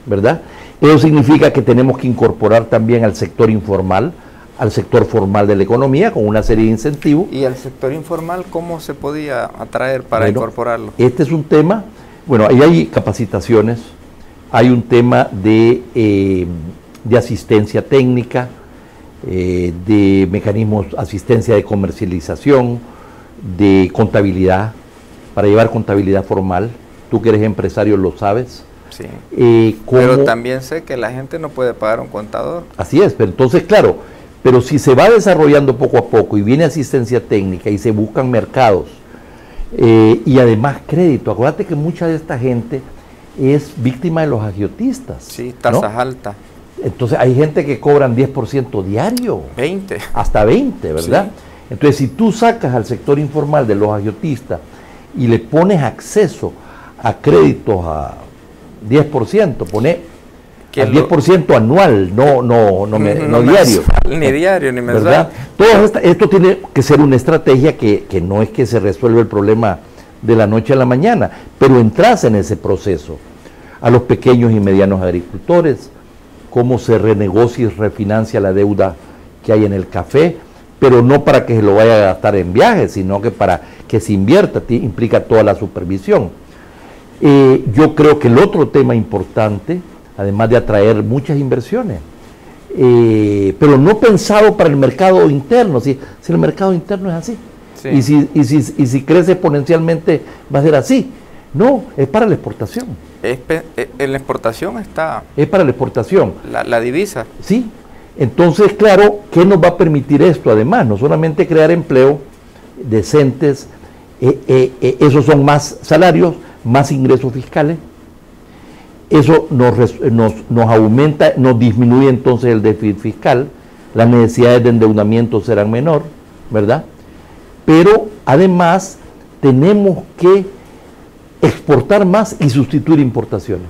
¿verdad? Eso significa que tenemos que incorporar también al sector informal, al sector formal de la economía, con una serie de incentivos. ¿Y al sector informal cómo se podía atraer para incorporarlo? Este es un tema, bueno, ahí hay capacitaciones, hay un tema de asistencia técnica, de mecanismos, asistencia de comercialización, de contabilidad, para llevar contabilidad formal. Tú que eres empresario lo sabes. Sí. Pero también sé que la gente no puede pagar un contador. Así es, pero entonces, claro, pero si se va desarrollando poco a poco y viene asistencia técnica y se buscan mercados y además crédito, acuérdate que mucha de esta gente es víctima de los agiotistas. Sí, tasas altas. Entonces hay gente que cobran 10% diario. 20. Hasta 20, ¿verdad? Sí. Entonces si tú sacas al sector informal de los agiotistas y le pones acceso a créditos a 10%, pone al 10% anual, no diario. Ni diario, ni mensual. ¿Verdad? Todo esto tiene que ser una estrategia que no es que se resuelva el problema de la noche a la mañana, pero entras en ese proceso. A los pequeños y medianos agricultores, cómo se renegocia y refinancia la deuda que hay en el café, pero no para que se lo vaya a gastar en viajes, sino que para que se invierta, implica toda la supervisión. Yo creo que el otro tema importante, además de atraer muchas inversiones, pero no pensado para el mercado interno, si el mercado interno es así, sí. y si crece exponencialmente va a ser así. No, es para la exportación. En la exportación está. Es para la exportación. La divisa. Sí. Entonces, claro, ¿qué nos va a permitir esto? Además, no solamente crear empleo decentes, esos son más salarios, más ingresos fiscales. Eso nos aumenta, nos disminuye entonces el déficit fiscal, las necesidades de endeudamiento serán menor, ¿verdad? Pero además tenemos que exportar más y sustituir importaciones.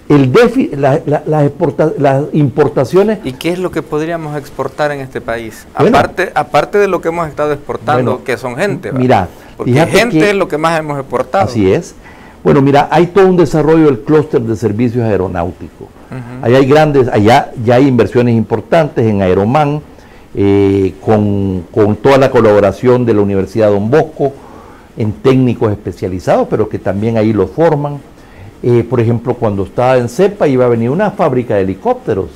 El déficit, las importaciones... ¿Y qué es lo que podríamos exportar en este país? Bueno, aparte de lo que hemos estado exportando, bueno, que son gente, ¿verdad? Mira, porque gente es lo que más hemos exportado. Así es. Bueno, mira, hay todo un desarrollo del clúster de servicios aeronáuticos. Allá hay allá ya hay inversiones importantes en Aeroman, con toda la colaboración de la Universidad Don Bosco, en técnicos especializados, pero que también ahí los forman. Por ejemplo, cuando estaba en CEPA iba a venir una fábrica de helicópteros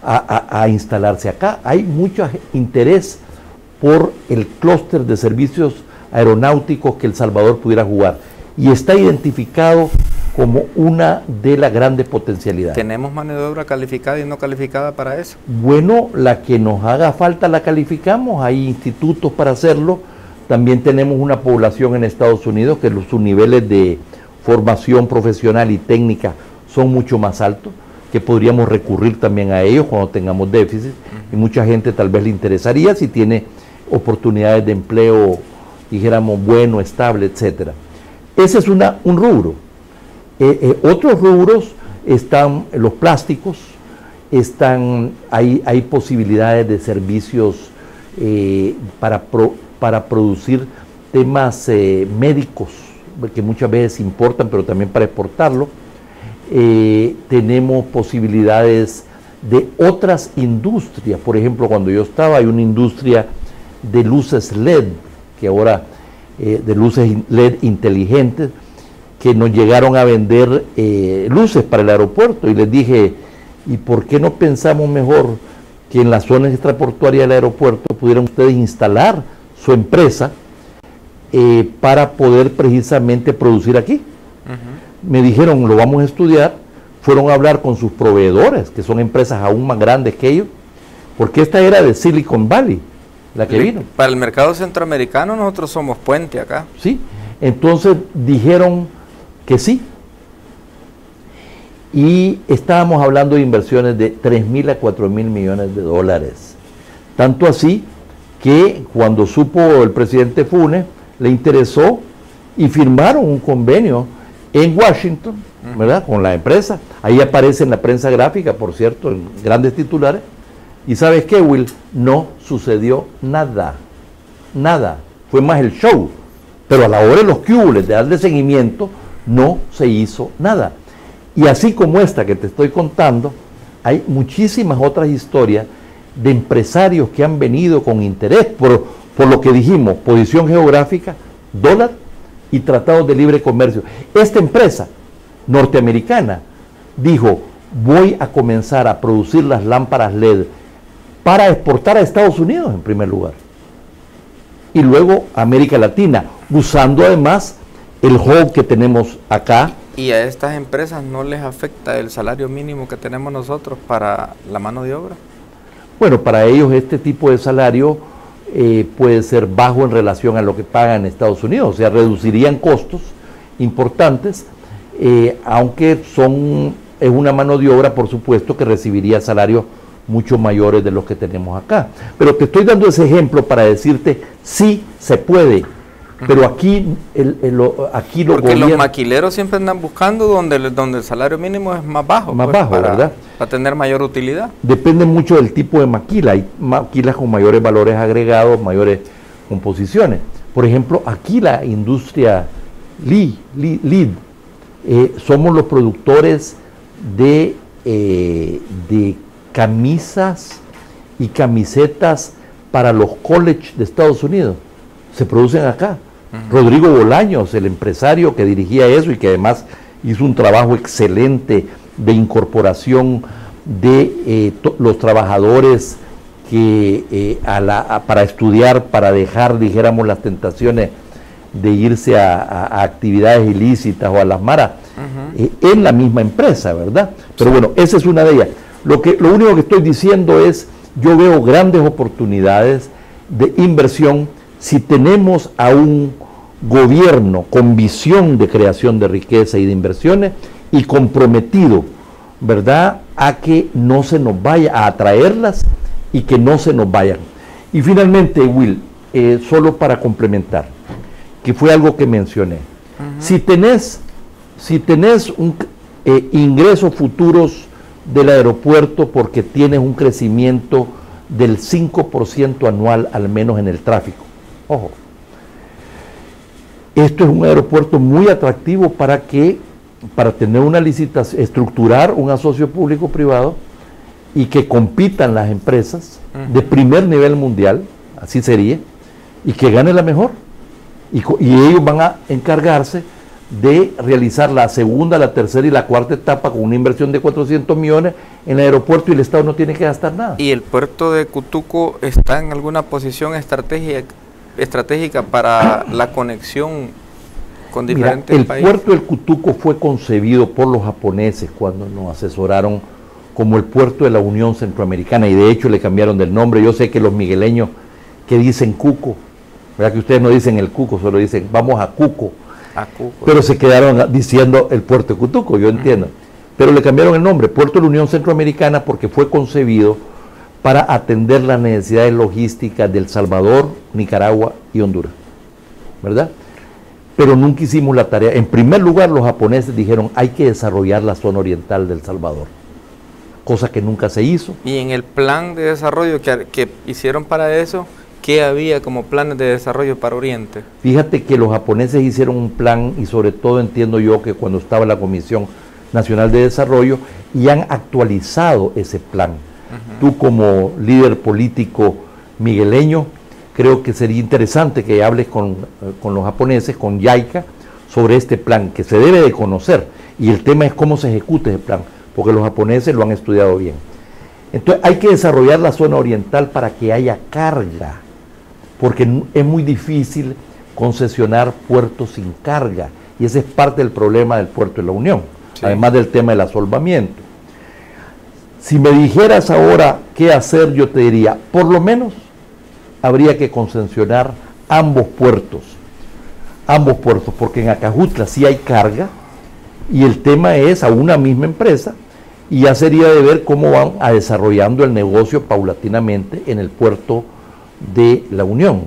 a instalarse acá. Hay mucho interés por el clúster de servicios aeronáuticos que El Salvador pudiera jugar, y está identificado como una de las grandes potencialidades. ¿Tenemos mano de obra calificada y no calificada para eso? Bueno, la que nos haga falta la calificamos, hay institutos para hacerlo. También tenemos una población en Estados Unidos que sus niveles de formación profesional y técnica son mucho más altos, que podríamos recurrir también a ellos cuando tengamos déficit, y mucha gente tal vez le interesaría si tiene oportunidades de empleo, dijéramos, bueno, estable, etcétera. Ese es un rubro. Otros rubros están los plásticos, hay posibilidades de servicios para producir temas médicos, que muchas veces importan, pero también para exportarlo. Tenemos posibilidades de otras industrias. Por ejemplo, cuando yo estaba, hay una industria de luces LED, que ahora, de luces LED inteligentes, que nos llegaron a vender luces para el aeropuerto, y les dije, ¿y por qué no pensamos mejor que en las zonas extraportuarias del aeropuerto pudieran ustedes instalar su empresa para poder precisamente producir aquí? Me dijeron, lo vamos a estudiar. Fueron a hablar con sus proveedores, que son empresas aún más grandes que ellos, porque esta era de Silicon Valley, la que vino. Para el mercado centroamericano nosotros somos puente acá. Sí, entonces dijeron que sí. Y estábamos hablando de inversiones de 3.000 a 4.000 millones de dólares. Tanto así que cuando supo el presidente Funes, le interesó y firmaron un convenio en Washington, ¿verdad?, con la empresa. Ahí aparece en la prensa gráfica, por cierto, en grandes titulares. ¿Y sabes qué, Will? No sucedió nada. Nada. Fue más el show. Pero a la hora de los cúbules, de darle seguimiento, no se hizo nada. Y así como esta que te estoy contando, hay muchísimas otras historias de empresarios que han venido con interés por lo que dijimos, posición geográfica, dólar y tratados de libre comercio. Esta empresa norteamericana dijo, voy a comenzar a producir las lámparas LED para exportar a Estados Unidos en primer lugar, y luego a América Latina, usando además el hub que tenemos acá. ¿Y a estas empresas no les afecta el salario mínimo que tenemos nosotros para la mano de obra? Bueno, para ellos este tipo de salario puede ser bajo en relación a lo que pagan en Estados Unidos, o sea, reducirían costos importantes, aunque es una mano de obra, por supuesto, que recibiría salarios mucho mayores de los que tenemos acá. Pero te estoy dando ese ejemplo para decirte, sí se puede, pero aquí los porque los maquileros siempre andan buscando donde el salario mínimo es más bajo. Más bajo, ¿verdad? Para tener mayor utilidad. Depende mucho del tipo de maquila. Hay maquilas con mayores valores agregados, mayores composiciones. Por ejemplo, aquí la industria LED, somos los productores de camisas y camisetas para los colleges de Estados Unidos. Se producen acá. Rodrigo Bolaños, el empresario que dirigía eso y que además hizo un trabajo excelente de incorporación de los trabajadores que para estudiar, para dejar, dijéramos, las tentaciones de irse a actividades ilícitas o a las maras, en la misma empresa, ¿verdad? Pero bueno, esa es una de ellas. Lo único que estoy diciendo es, yo veo grandes oportunidades de inversión si tenemos a un gobierno con visión de creación de riqueza y de inversiones y comprometido, ¿verdad?, a que no se nos vaya a atraerlas y que no se nos vayan. Y finalmente, Will, solo para complementar, que fue algo que mencioné, si tenés ingresos futuros del aeropuerto porque tienes un crecimiento del 5% anual al menos en el tráfico, ojo, esto es un aeropuerto muy atractivo para tener una licitación, estructurar un asocio público-privado y que compitan las empresas de primer nivel mundial, así sería, y que gane la mejor, y ellos van a encargarse de realizar la segunda, la tercera y la cuarta etapa con una inversión de 400 millones en el aeropuerto, y el Estado no tiene que gastar nada. ¿Y el puerto de Cutuco está en alguna posición estratégica para la conexión con diferentes países? El puerto del Cutuco fue concebido por los japoneses cuando nos asesoraron como el puerto de la Unión Centroamericana, y de hecho le cambiaron del nombre. Yo sé que los migueleños que dicen Cuco, ¿verdad? Que ustedes no dicen el Cuco, solo dicen vamos a Cuco. Pero se quedaron diciendo el puerto de Cutuco, yo entiendo. Pero le cambiaron el nombre, Puerto de la Unión Centroamericana, porque fue concebido para atender las necesidades logísticas de El Salvador, Nicaragua y Honduras, ¿verdad? Pero nunca hicimos la tarea. En primer lugar, los japoneses dijeron, hay que desarrollar la zona oriental del Salvador, cosa que nunca se hizo. Y en el plan de desarrollo que hicieron para eso, ¿qué había como planes de desarrollo para Oriente? Fíjate que los japoneses hicieron un plan, y sobre todo entiendo yo que cuando estaba la Comisión Nacional de Desarrollo, y han actualizado ese plan. Tú como líder político migueleño, creo que sería interesante que hables con los japoneses, con JICA, sobre este plan, que se debe de conocer, y el tema es cómo se ejecuta ese plan, porque los japoneses lo han estudiado bien. Entonces hay que desarrollar la zona oriental para que haya carga, porque es muy difícil concesionar puertos sin carga, y ese es parte del problema del puerto de la Unión, además del tema del asolvamiento. Si me dijeras ahora qué hacer, yo te diría, por lo menos habría que concesionar ambos puertos, porque en Acajutla sí hay carga, y el tema es a una misma empresa, y ya sería de ver cómo van a desarrollando el negocio paulatinamente en el puerto de la Unión.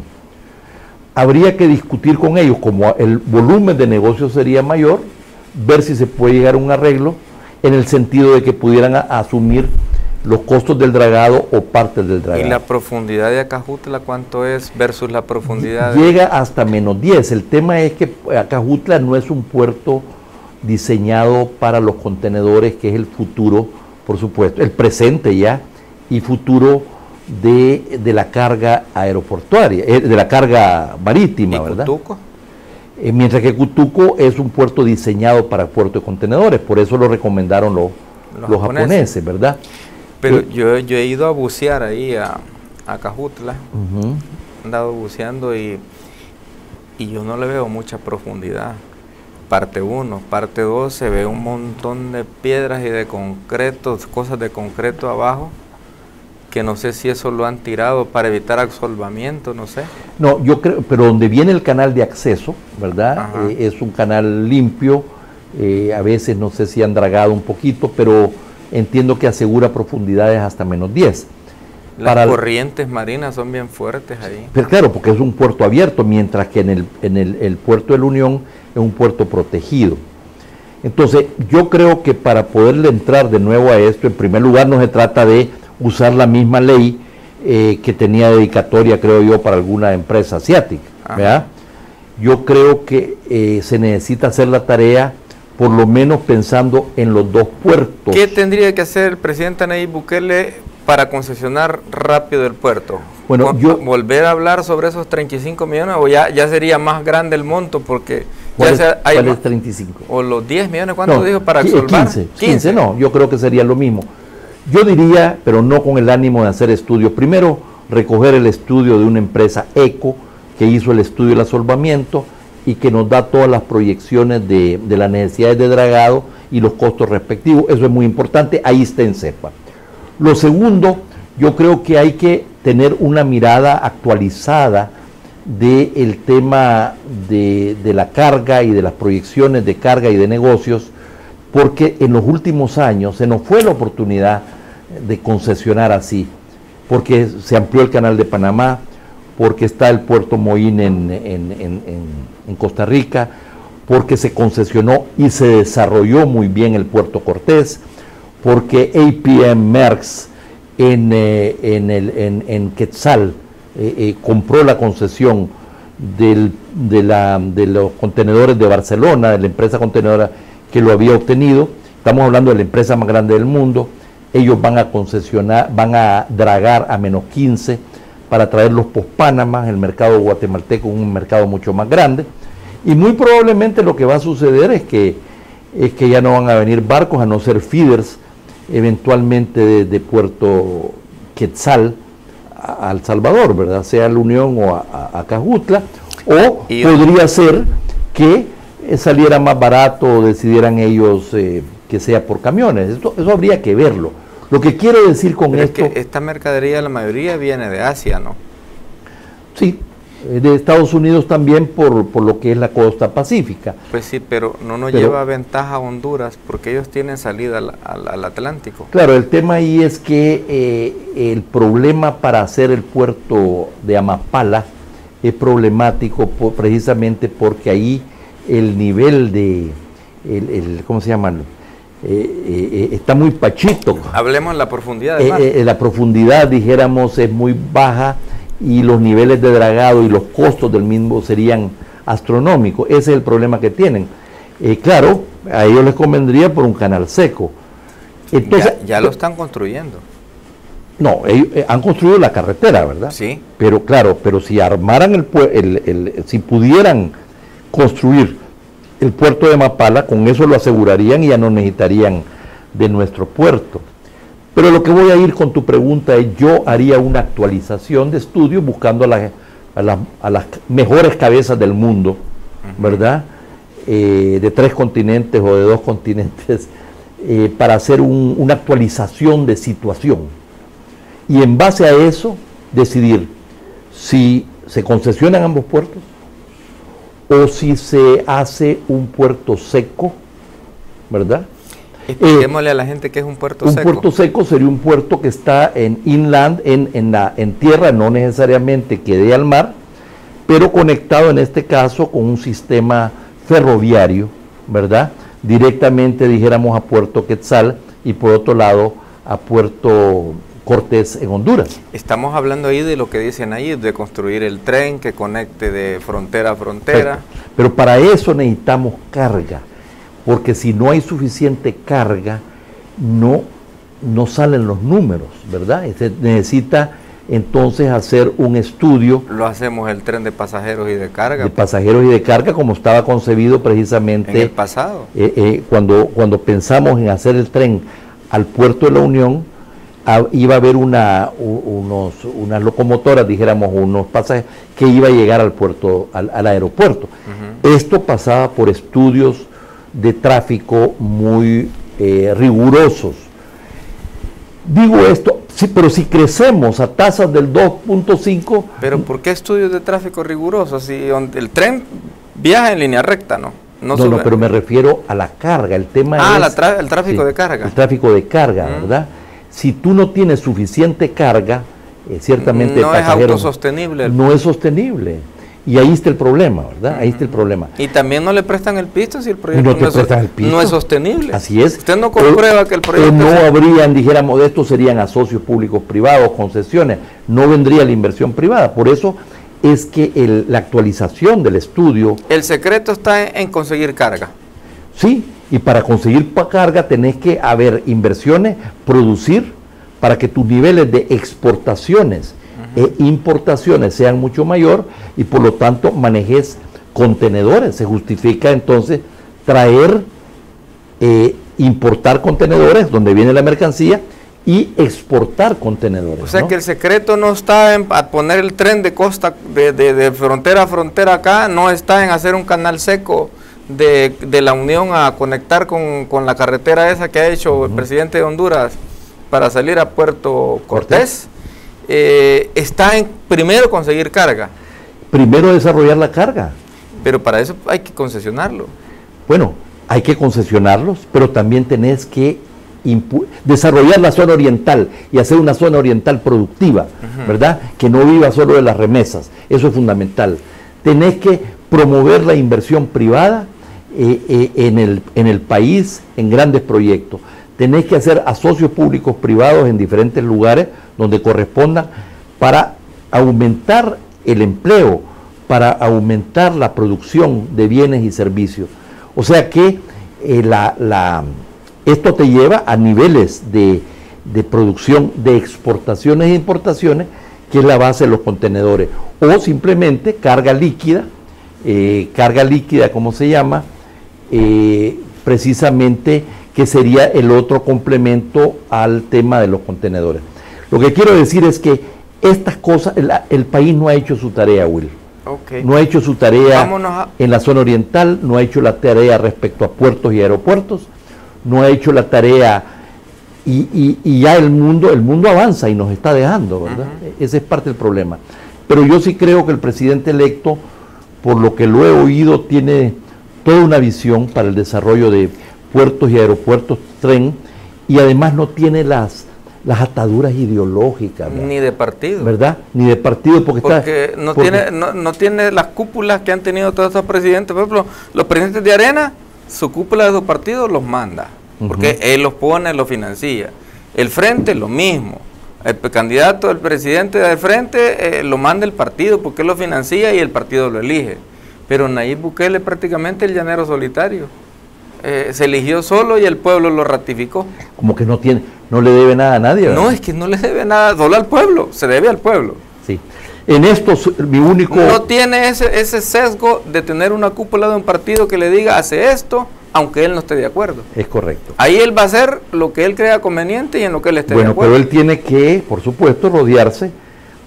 Habría que discutir con ellos, como el volumen de negocio sería mayor, ver si se puede llegar a un arreglo en el sentido de que pudieran asumir los costos del dragado o partes del dragado. ¿Y la profundidad de Acajutla cuánto es versus la profundidad? Llega hasta -10. El tema es que Acajutla no es un puerto diseñado para los contenedores, que es el futuro, por supuesto, el presente ya, y futuro de la carga aeroportuaria, de la carga marítima, ¿Y ¿verdad? Cutuco? Mientras que Cutuco es un puerto diseñado para puerto de contenedores, por eso lo recomendaron los japoneses, ¿verdad? Pero yo he ido a bucear ahí a Acajutla, he andado buceando y yo no le veo mucha profundidad. Parte 1, parte 2, se ve un montón de piedras y de concreto, cosas de concreto abajo, que no sé si eso lo han tirado para evitar absolvamiento, no sé. No, yo creo, pero donde viene el canal de acceso, ¿verdad? Es un canal limpio, a veces no sé si han dragado un poquito, pero entiendo que asegura profundidades hasta -10. Las corrientes marinas son bien fuertes ahí. Pero claro, porque es un puerto abierto, mientras que en el puerto de la Unión es un puerto protegido. Entonces, yo creo que para poderle entrar de nuevo a esto, en primer lugar no se trata de usar la misma ley que tenía dedicatoria, creo yo, para alguna empresa asiática, ¿verdad? Yo creo que se necesita hacer la tarea, por lo menos pensando en los dos puertos. ¿Qué tendría que hacer el presidente Nayib Bukele para concesionar rápido el puerto? Bueno, ¿Volver a hablar sobre esos 35 millones o ya sería más grande el monto? Porque ¿Cuál hay es 35? ¿O los 10 millones? ¿Cuánto dijo para absolvar? 15, no, yo creo que sería lo mismo. Yo diría, pero no con el ánimo de hacer estudios, primero recoger el estudio de una empresa ECO que hizo el estudio del asolvamiento y que nos da todas las proyecciones de las necesidades de dragado y los costos respectivos. Eso es muy importante, ahí está en CEPA. Lo segundo, yo creo que hay que tener una mirada actualizada del tema de la carga y de las proyecciones de carga y de negocios, porque en los últimos años se nos fue la oportunidad de concesionar así, porque se amplió el canal de Panamá, porque está el puerto Moín en Costa Rica, porque se concesionó y se desarrolló muy bien el puerto Cortés, porque APM Merckx en Quetzal compró la concesión de los contenedores de Barcelona, de la empresa contenedora que lo había obtenido. Estamos hablando de la empresa más grande del mundo. Ellos van a concesionar, van a dragar a -15 para traerlos post-Panamá. El mercado guatemalteco es un mercado mucho más grande, y muy probablemente lo que va a suceder es que ya no van a venir barcos, a no ser feeders, eventualmente de Puerto Quetzal a El Salvador, ¿verdad? Sea a La Unión o a Cajutla, o podría ser que saliera más barato o decidieran ellos que sea por camiones. Eso habría que verlo. Lo que quiero decir con esto... Es que esta mercadería, la mayoría viene de Asia, ¿no? Sí, de Estados Unidos también por lo que es la costa pacífica. Pues sí, pero no nos lleva ventaja a Honduras porque ellos tienen salida al Atlántico. Claro, el tema ahí es que el problema para hacer el puerto de Amapala es problemático precisamente porque ahí el nivel de, ¿cómo se llama? Está muy pachito. Hablemos de la profundidad del mar. La profundidad, dijéramos, es muy baja, y los niveles de dragado y los costos del mismo serían astronómicos. Ese es el problema que tienen. Claro, a ellos les convendría por un canal seco. Entonces, ya lo están construyendo. No, ellos han construido la carretera, ¿verdad? Sí. Pero claro, pero si armaran si pudieran construir el puerto de Mapala, con eso lo asegurarían y ya no necesitarían de nuestro puerto. Pero lo que voy a ir con tu pregunta es, yo haría una actualización de estudio buscando a las mejores cabezas del mundo, ¿verdad? De 3 continentes o de 2 continentes, para hacer una actualización de situación. Y en base a eso, decidir si se concesionan ambos puertos o si se hace un puerto seco, ¿verdad? Expliquémosle a la gente qué es un puerto seco. Un puerto seco sería un puerto que está en inland, en tierra, no necesariamente que dé al mar, pero conectado en este caso con un sistema ferroviario, ¿verdad? Directamente, dijéramos, a Puerto Quetzal y por otro lado a Puerto Cortés en Honduras. Estamos hablando ahí de lo que dicen ahí, de construir el tren que conecte de frontera a frontera. Pero para eso necesitamos carga, porque si no hay suficiente carga, no salen los números, ¿verdad? Se necesita entonces hacer un estudio. Lo hacemos el tren de pasajeros y de carga. De pasajeros y de carga, como estaba concebido precisamente en el pasado. Cuando pensamos en hacer el tren al puerto de La Unión, iba a haber unas locomotoras, dijéramos, unos pasajeros, que iba a llegar al puerto, al aeropuerto. Esto pasaba por estudios de tráfico muy rigurosos. Digo esto, sí, pero si crecemos a tasas del 2.5... ¿Pero por qué estudios de tráfico rigurosos? Si el tren viaja en línea recta, ¿no? No, pero me refiero a la carga. El tema es... el tráfico de carga. El tráfico de carga, ¿verdad? Si tú no tienes suficiente carga, ciertamente... No es autosostenible. No es sostenible. Y ahí está el problema, ¿verdad? Ahí está el problema. Y también no le prestan el piso si el proyecto no es sostenible. Así es. Usted no comprueba que el proyecto... no habrían, dijéramos, de estos serían a socios públicos privados, concesiones, no vendría la inversión privada. Por eso es que la actualización del estudio... El secreto está en conseguir carga. Sí, y para conseguir carga tenés que haber inversiones, producir, para que tus niveles de exportaciones e importaciones sean mucho mayor y por lo tanto manejes contenedores. Se justifica entonces traer, importar contenedores donde viene la mercancía y exportar contenedores. O sea, ¿no? Que el secreto no está en poner el tren de costa, de frontera a frontera acá, no está en hacer un canal seco de La Unión a conectar con la carretera esa que ha hecho el presidente de Honduras para salir a Puerto Cortés. Está en primero conseguir carga. Primero desarrollar la carga. Pero para eso hay que concesionarlo. Bueno, hay que concesionarlos, pero también tenés que desarrollar la zona oriental y hacer una zona oriental productiva, ¿verdad? Que no viva solo de las remesas. Eso es fundamental. Tenés que promover la inversión privada en el país en grandes proyectos. Tenés que hacer asocios públicos privados en diferentes lugares donde correspondan para aumentar el empleo, para aumentar la producción de bienes y servicios. O sea que esto te lleva a niveles de producción de exportaciones e importaciones que es la base de los contenedores, o simplemente carga líquida, ¿cómo se llama? Precisamente que sería el otro complemento al tema de los contenedores. Lo que quiero decir es que estas cosas, el país no ha hecho su tarea, Will. Okay. No ha hecho su tarea en la zona oriental, no ha hecho la tarea respecto a puertos y aeropuertos, no ha hecho la tarea y ya el mundo avanza y nos está dejando, ¿verdad? Ese es parte del problema. Pero yo sí creo que el presidente electo, por lo que lo he oído, tiene toda una visión para el desarrollo de puertos y aeropuertos, tren, y además no tiene las ataduras ideológicas, ¿verdad? Ni de partido. ¿Verdad? Ni de partido, porque no tiene las cúpulas que han tenido todos estos presidentes. Por ejemplo, los presidentes de Arena, su cúpula de su partido los manda, porque él los pone, los financia. El Frente, lo mismo. El candidato, el presidente del Frente, lo manda el partido, porque él lo financia y el partido lo elige. Pero Nayib Bukele prácticamente el llanero solitario. Se eligió solo y el pueblo lo ratificó. Como que no le debe nada a nadie, ¿verdad? No, es que no le debe nada solo al pueblo, se debe al pueblo. Sí. En esto, mi único... No tiene ese sesgo de tener una cúpula de un partido que le diga, hace esto, aunque él no esté de acuerdo. Es correcto. Ahí él va a hacer lo que él crea conveniente y en lo que él esté de acuerdo. Bueno, pero él tiene que, por supuesto, rodearse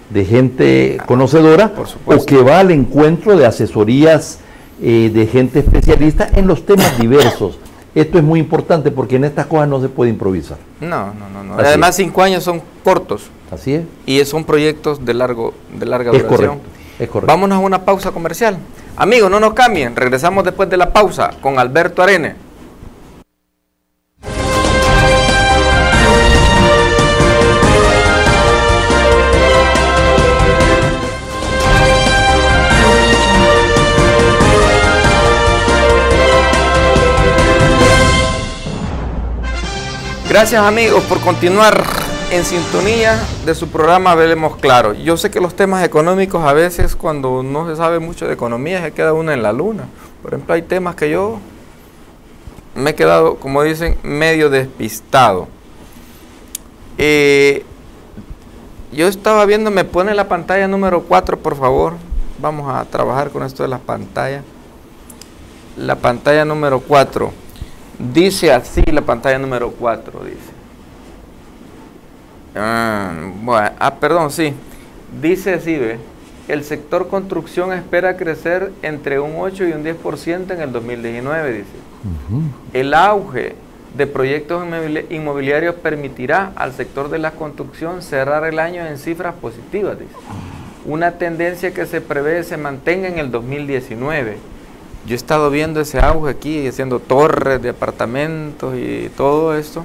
de gente conocedora o que va al encuentro de asesorías de gente especialista en los temas diversos. Esto es muy importante porque en estas cosas no se puede improvisar. No. Además, 5 años son cortos. Así es. Y son proyectos de larga duración. Correcto, es correcto. Vámonos a una pausa comercial. Amigos, no nos cambien. Regresamos después de la pausa con Alberto Arene. Gracias amigos por continuar en sintonía de su programa Hablemos Claro. Yo sé que los temas económicos a veces cuando no se sabe mucho de economía se queda uno en la luna. Por ejemplo, hay temas que yo me he quedado, como dicen, medio despistado. Yo estaba viendo, me pone la pantalla número 4, por favor. Vamos a trabajar con esto de las pantallas. La pantalla número 4. Dice así la pantalla número 4, dice. Perdón, sí. Dice así, ve. El sector construcción espera crecer entre un 8 y un 10% en el 2019, dice. El auge de proyectos inmobiliarios permitirá al sector de la construcción cerrar el año en cifras positivas, dice. Una tendencia que se prevé se mantenga en el 2019. Yo he estado viendo ese auge aquí, haciendo torres de apartamentos y todo esto.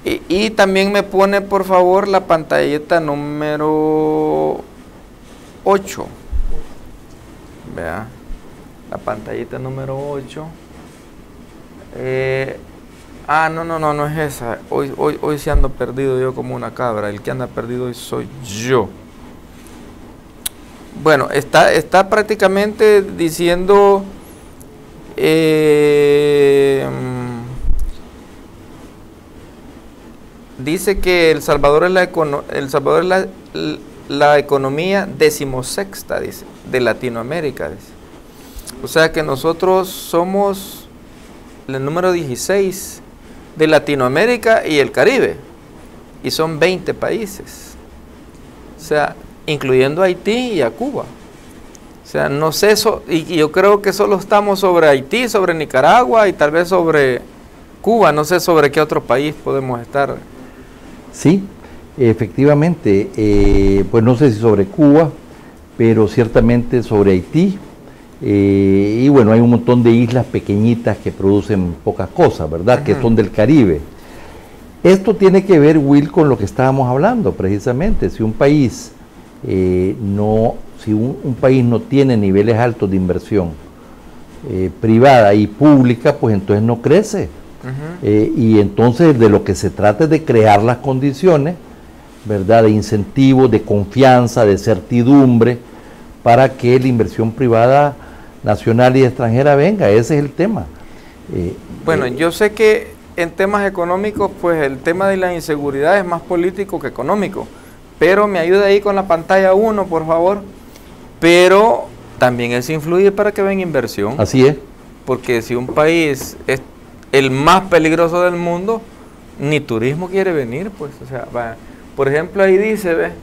Y también me pone, por favor, la pantallita número 8. Vea, la pantallita número 8. No es esa. Hoy sí ando perdido yo como una cabra. El que anda perdido hoy soy yo. Bueno, está prácticamente diciendo... dice que El Salvador es la economía 16ª, dice, de Latinoamérica, dice. O sea que nosotros somos el número 16 de Latinoamérica y el Caribe, y son 20 países, o sea, incluyendo a Haití y a Cuba. O sea, no sé, y yo creo que solo estamos sobre Haití, sobre Nicaragua y tal vez sobre Cuba. No sé sobre qué otro país podemos estar. Sí, efectivamente, pues no sé si sobre Cuba, pero ciertamente sobre Haití. Y bueno, hay un montón de islas pequeñitas que producen pocas cosas, ¿verdad? Que son del Caribe. Esto tiene que ver, Will, con lo que estábamos hablando precisamente. Si un país un país no tiene niveles altos de inversión privada y pública, pues entonces no crece. Y entonces de lo que se trata es de crear las condiciones, ¿verdad? De incentivos, de confianza, de certidumbre, para que la inversión privada nacional y extranjera venga. Ese es el tema. Bueno, yo sé que en temas económicos, pues el tema de la inseguridad es más político que económico. pero me ayuda ahí con la pantalla 1, por favor. Pero también eso influye para que venga inversión. Así es. Porque si un país es el más peligroso del mundo, ni turismo quiere venir, pues. O sea, por ejemplo, ahí dice, ¿ves?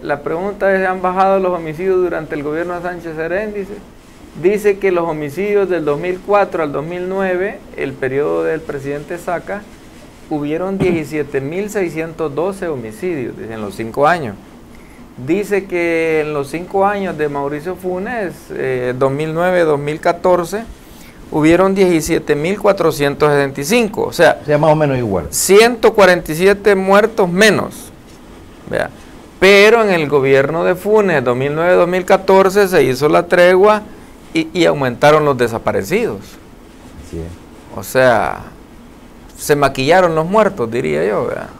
La pregunta es, ¿han bajado los homicidios durante el gobierno de Sánchez Serén? Dice que los homicidios del 2004 al 2009, el periodo del presidente Saca, hubieron 17.612 homicidios, dice, en los 5 años. Dice que en los 5 años de Mauricio Funes, 2009-2014, hubieron 17.465, o sea, más o menos igual. 147 muertos menos. Vea. Pero en el gobierno de Funes, 2009-2014, se hizo la tregua y aumentaron los desaparecidos. Sí. O sea, se maquillaron los muertos, diría yo, ¿verdad?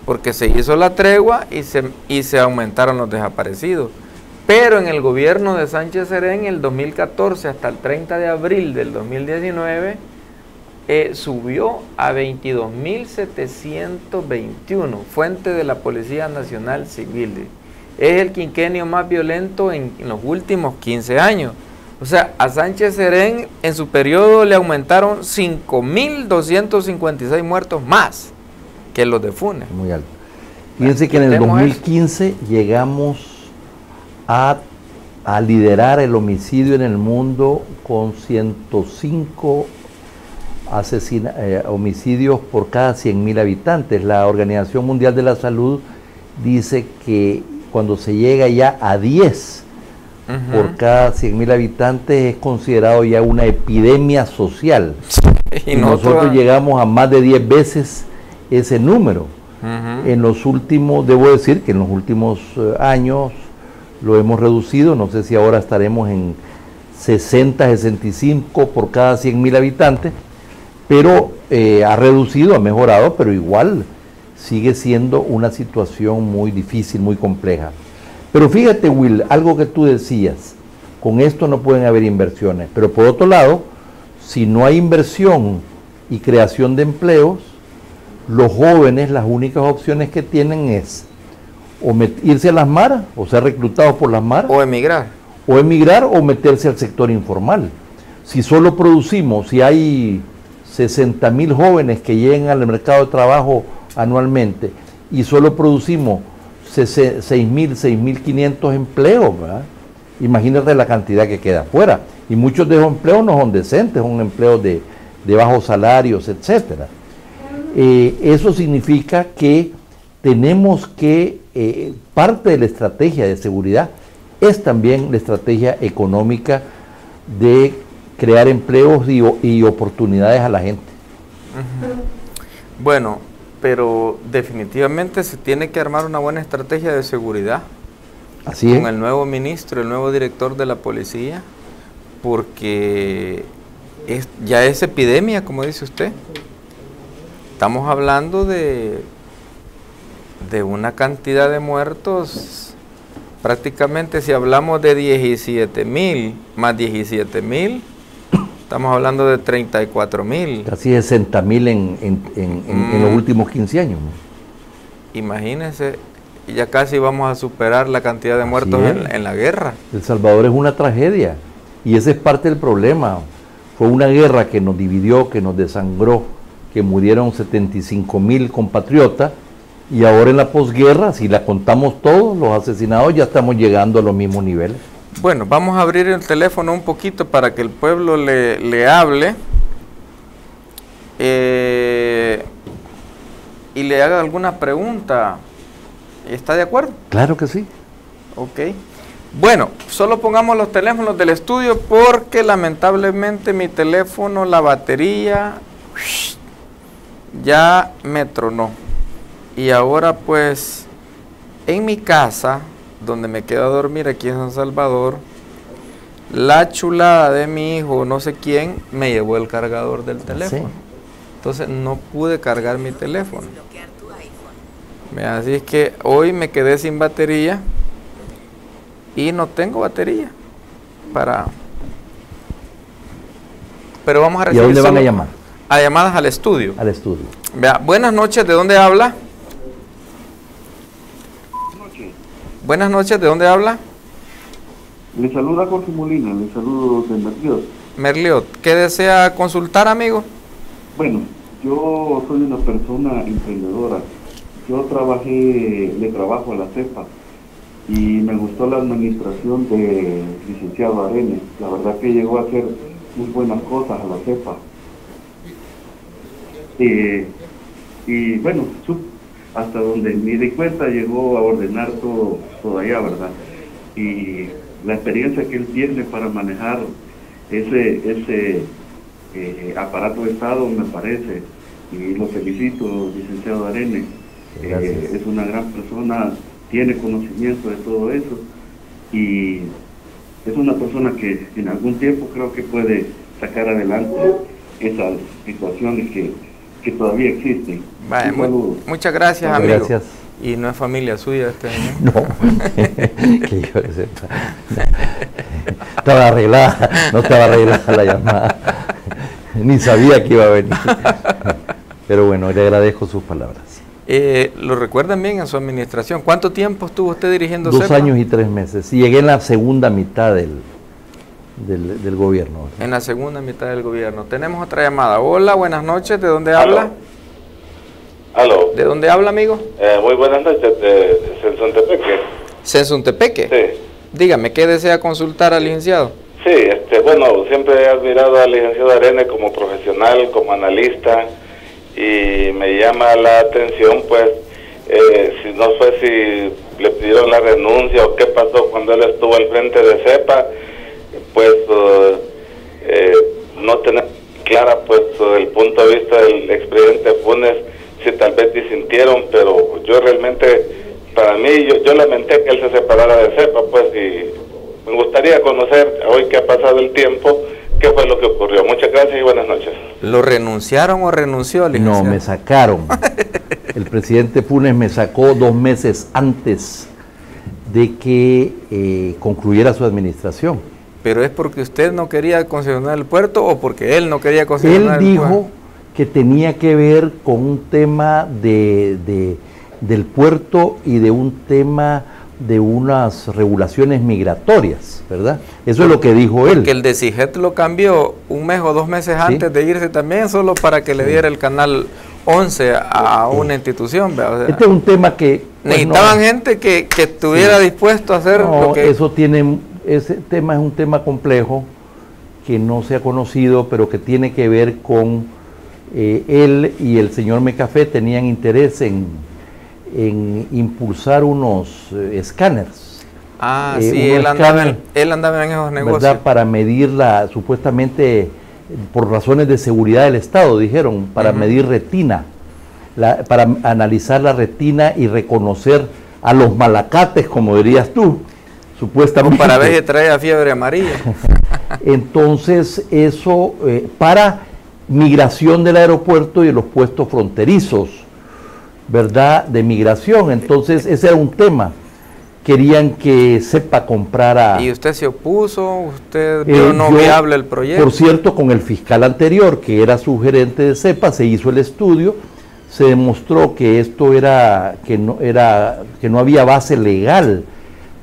Porque se hizo la tregua y se aumentaron los desaparecidos. Pero en el gobierno de Sánchez Serén, el 2014 hasta el 30 de abril del 2019, subió a 22.721, fuente de la Policía Nacional Civil. Es el quinquenio más violento en los últimos 15 años. O sea, a Sánchez Serén en su periodo le aumentaron 5.256 muertos más que los de Funes. Muy alto. Fíjense que en el 2015 llegamos a liderar el homicidio en el mundo con 105 homicidios por cada 100.000 habitantes. La Organización Mundial de la Salud dice que cuando se llega ya a 10 por cada 100.000 habitantes es considerado ya una epidemia social. Y nosotros llegamos a más de 10 veces ese número. En los últimos, debo decir que en los últimos años lo hemos reducido, no sé si ahora estaremos en 60, 65 por cada 100.000 habitantes, pero ha reducido, ha mejorado, pero igual sigue siendo una situación muy difícil, muy compleja. Pero fíjate, Will, algo que tú decías, con esto no pueden haber inversiones, pero por otro lado, si no hay inversión y creación de empleos, los jóvenes las únicas opciones que tienen es o irse a las maras, o ser reclutados por las maras, o emigrar o meterse al sector informal. Si solo producimos, si hay 60.000 jóvenes que lleguen al mercado de trabajo anualmente y solo producimos 6.500 empleos, ¿verdad? Imagínate la cantidad que queda afuera. Y muchos de esos empleos no son decentes, son empleos de bajos salarios, etcétera. Eso significa que tenemos que, parte de la estrategia de seguridad es también la estrategia económica de crear empleos y oportunidades a la gente. Bueno, pero definitivamente se tiene que armar una buena estrategia de seguridad. Así es. Con el nuevo ministro, el nuevo director de la policía, porque ya es epidemia, como dice usted. Estamos hablando de una cantidad de muertos, prácticamente si hablamos de 17.000 más 17.000, estamos hablando de 34.000. Casi 60.000 en los últimos 15 años. Imagínense, ya casi vamos a superar la cantidad de muertos en la guerra. El Salvador es una tragedia y ese es parte del problema. Fue una guerra que nos dividió, que nos desangró, que murieron 75.000 compatriotas, y ahora en la posguerra, si la contamos todos, los asesinados, ya estamos llegando a los mismos niveles. Bueno, vamos a abrir el teléfono un poquito para que el pueblo le hable y le haga alguna pregunta. ¿Está de acuerdo? Claro que sí. Ok. Bueno, solo pongamos los teléfonos del estudio porque lamentablemente mi teléfono, la batería ya me tronó. Y ahora pues en mi casa, donde me quedo a dormir aquí en San Salvador, la chulada de mi hijo, no sé quién, me llevó el cargador del teléfono. ¿Sí? Entonces no pude cargar mi teléfono. Así es que hoy me quedé sin batería y no tengo batería pero vamos a recibir. ¿Y a dónde van a llamar? A llamadas al estudio. Al estudio. Vea, buenas noches, ¿de dónde habla? Buenas noches, ¿de dónde habla? Le saluda Jorge Molina, le saludo de Merliot. Merliot, ¿qué desea consultar, amigo? Bueno, yo soy una persona emprendedora. Yo le trabajo a la CEPA y me gustó la administración del licenciado Arenes. La verdad que llegó a hacer muy buenas cosas a la CEPA. Y bueno, hasta donde me di cuenta llegó a ordenar todo allá, ¿verdad? Y la experiencia que él tiene para manejar ese aparato de Estado me parece, y lo felicito, licenciado Arenes, es una gran persona, tiene conocimiento de todo eso y es una persona que en algún tiempo creo que puede sacar adelante esas situaciones que todavía existen. Vale, muchas gracias, amigo. Gracias. ¿Y no es familia suya este año? No, que yo sepa. Estaba arreglada, no estaba arreglada la llamada. Ni sabía que iba a venir. Pero bueno, le agradezco sus palabras. ¿Lo recuerdan bien en su administración? ¿Cuánto tiempo estuvo usted dirigiendo 2 CEPA? años y 3 meses. Y llegué en la segunda mitad del gobierno. En la segunda mitad del gobierno. Tenemos otra llamada. Hola, buenas noches. ¿De dónde habla? ¿Aló? ¿De dónde habla, amigo? Muy buenas noches, de Sensuntepeque. Sensuntepeque. Sí. Dígame, ¿qué desea consultar al licenciado? Sí, bueno, siempre he admirado al licenciado Arenes como profesional, como analista, y me llama la atención, pues, si no sé si le pidieron la renuncia o qué pasó cuando él estuvo al frente de CEPA, pues, no tener clara, pues, el punto de vista del expresidente Funes, si tal vez disintieron, pero yo realmente, para mí, yo lamenté que él se separara de CEPA, pues, y me gustaría conocer, hoy que ha pasado el tiempo, qué fue lo que ocurrió. Muchas gracias y buenas noches. ¿Lo renunciaron o renunció, licenciado? No, me sacaron. El presidente Funes me sacó 2 meses antes de que concluyera su administración. ¿Pero es porque usted no quería concesionar el puerto o porque él no quería concesionar Él el puerto? dijo que tenía que ver con un tema del puerto y de un tema de unas regulaciones migratorias, ¿verdad? Eso es lo que dijo él. Que el de CIGET lo cambió 1 mes o 2 meses antes de irse también, solo para que le diera el canal 11 a una institución. ¿Verdad? O sea, este es un tema que... pues, necesitaban gente que estuviera dispuesto a hacer lo que... Ese tema es un tema complejo que no se ha conocido, pero que tiene que ver con él y el señor Mecafé tenían interés en impulsar unos escáneres. Sí, él andaba en esos negocios. ¿Verdad? Para medir supuestamente, por razones de seguridad del Estado, dijeron, para medir retina, para analizar la retina y reconocer a los malacates, como dirías tú, supuestamente. O para ver si trae fiebre amarilla. Entonces, eso para migración del aeropuerto y de los puestos fronterizos, ¿verdad?, de migración. Entonces, ese era un tema. Querían que CEPA comprara... ¿Y usted se opuso? ¿Usted vio no viable el proyecto? Por cierto, con el fiscal anterior, que era su gerente de CEPA, se hizo el estudio, se demostró que esto que no había base legal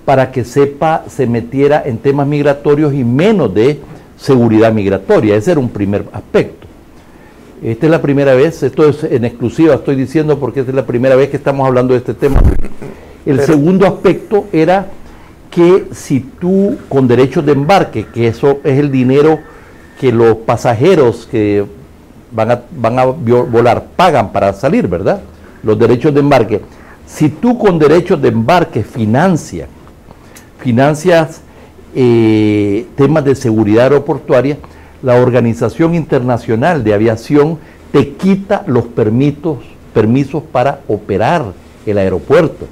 para que CEPA se metiera en temas migratorios y menos de seguridad migratoria. Ese era un primer aspecto. Esta es la primera vez, esto es en exclusiva, estoy diciendo porque esta es la primera vez que estamos hablando de este tema. El segundo aspecto era que si tú con derechos de embarque, que eso es el dinero que los pasajeros que van a volar pagan para salir, ¿verdad? Los derechos de embarque. Si tú con derechos de embarque financias temas de seguridad aeroportuaria, la Organización Internacional de Aviación te quita los permisos para operar el aeropuerto.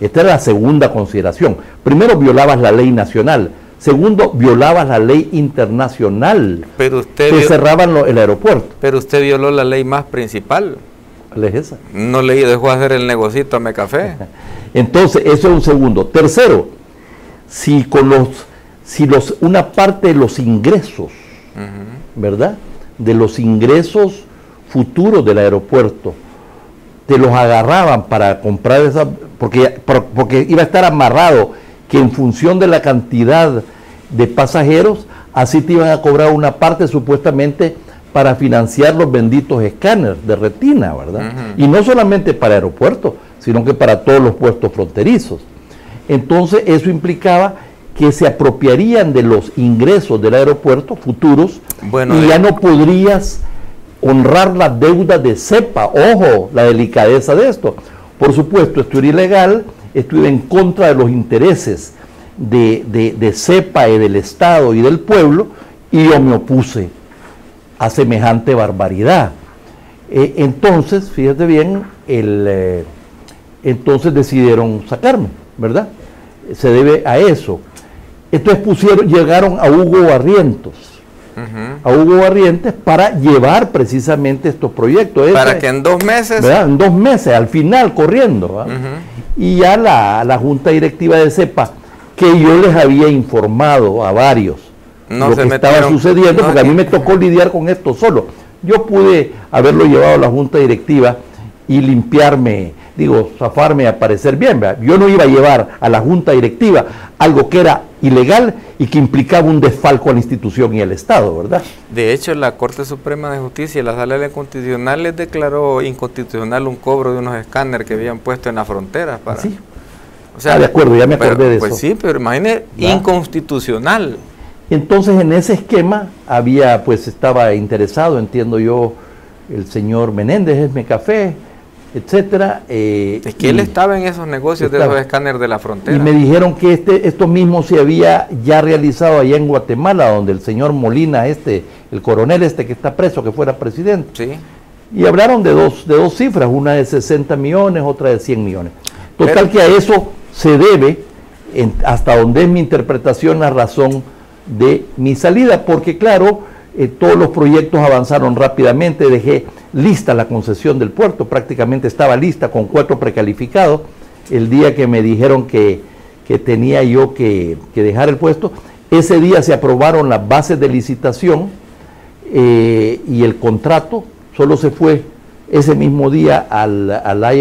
Esta era la segunda consideración. Primero, violabas la ley nacional. Segundo, violabas la ley internacional. Pero usted que cerraban el aeropuerto. Pero usted violó la ley más principal. ¿Cuál es esa? No le dejó hacer el negocito a Mecafé. Entonces, eso es un segundo. Tercero, si una parte de los ingresos, ¿verdad?, de los ingresos futuros del aeropuerto, te los agarraban para comprar porque iba a estar amarrado que en función de la cantidad de pasajeros, así te iban a cobrar una parte supuestamente para financiar los benditos escáneres de retina, ¿verdad? Y no solamente para aeropuertos, sino que para todos los puestos fronterizos. Entonces eso implicaba que se apropiarían de los ingresos del aeropuerto futuros, y ya no podrías honrar la deuda de CEPA. Ojo, la delicadeza de esto. Por supuesto, esto era ilegal, esto iba en contra de los intereses de CEPA y del Estado y del pueblo, y yo me opuse a semejante barbaridad. Entonces, fíjate bien, entonces decidieron sacarme, ¿verdad? Se debe a eso. Entonces llegaron a Hugo Barrientos, para llevar precisamente estos proyectos. Para que en 2 meses... ¿verdad? En 2 meses, al final, corriendo. Y ya la Junta Directiva de CEPA, que yo les había informado a varios lo que estaba sucediendo, porque a mí me tocó lidiar con esto solo. Yo pude haberlo llevado a la Junta Directiva y limpiarme, zafarme a parecer bien, ¿verdad? Yo no iba a llevar a la Junta Directiva algo que era ilegal y que implicaba un desfalco a la institución y al Estado, ¿verdad? De hecho, la Corte Suprema de Justicia y la Sala Constitucional les declaró inconstitucional un cobro de unos escáneres que habían puesto en la frontera. Sí. O sea, de acuerdo, ya me acordé de eso. Pues sí, pero imagínate, inconstitucional. Entonces, en ese esquema estaba interesado, entiendo yo, el señor Menéndez, Esme Café, etcétera. Es que él estaba en esos negocios de esos escáneres de la frontera. Y me dijeron que esto mismo se había ya realizado allá en Guatemala, donde el señor Molina, el coronel que está preso, que fuera presidente. Sí. Y hablaron de dos cifras, una de 60 millones, otra de 100 millones. Total, que a eso se debe, hasta donde es mi interpretación, la razón de mi salida, porque claro, todos los proyectos avanzaron rápidamente, dejé lista la concesión del puerto, prácticamente estaba lista con 4 precalificados. El día que me dijeron que tenía yo que dejar el puesto, ese día se aprobaron las bases de licitación, y el contrato solo se fue ese mismo día a la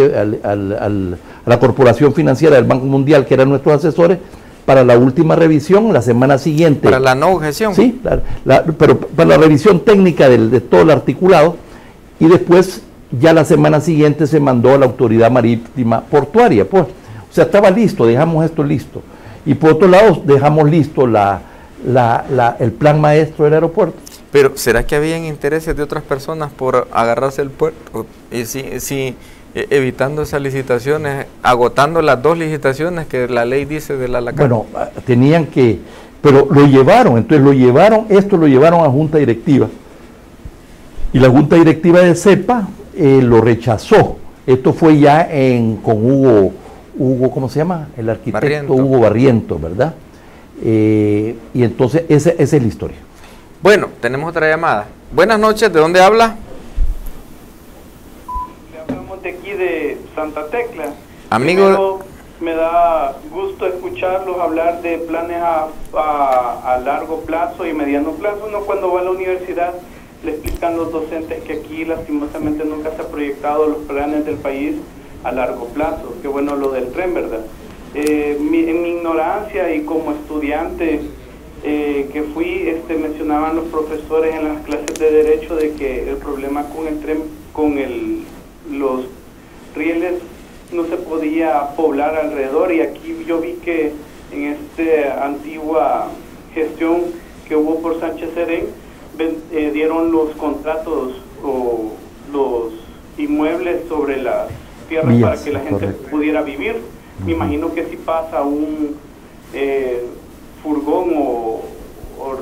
Corporación Financiera del Banco Mundial, que eran nuestros asesores, para la última revisión la semana siguiente. Para la no objeción. Sí, pero para la revisión técnica de todo el articulado, y después ya la semana siguiente se mandó a la Autoridad Marítima Portuaria. Pues, o sea, estaba listo, dejamos esto listo. Y por otro lado, dejamos listo el plan maestro del aeropuerto. Pero, ¿será que habían intereses de otras personas por agarrarse el puerto? Y evitando esas licitaciones, agotando las 2 licitaciones que la ley dice de la ALACAN. Bueno, tenían que, pero lo llevaron, esto lo llevaron a Junta Directiva, y la Junta Directiva de CEPA lo rechazó. Esto fue ya con Hugo, ¿cómo se llama? El arquitecto Barriento. Hugo Barriento, ¿verdad? Y entonces esa es la historia. Bueno, tenemos otra llamada. Buenas noches, ¿de dónde habla? De aquí de Santa Tecla. Amigo, primero, me da gusto escucharlos hablar de planes a largo plazo y mediano plazo. Uno cuando va a la universidad le explican los docentes que aquí lastimosamente nunca se ha proyectado los planes del país a largo plazo. Qué bueno lo del tren, ¿verdad? En mi ignorancia y como estudiante que fui, mencionaban los profesores en las clases de derecho de que el problema con el tren, los rieles no se podía poblar alrededor, y aquí yo vi que en esta antigua gestión que hubo por Sánchez Serén dieron los contratos o los inmuebles sobre las tierras para que la gente pudiera vivir. Me imagino que si pasa un furgón o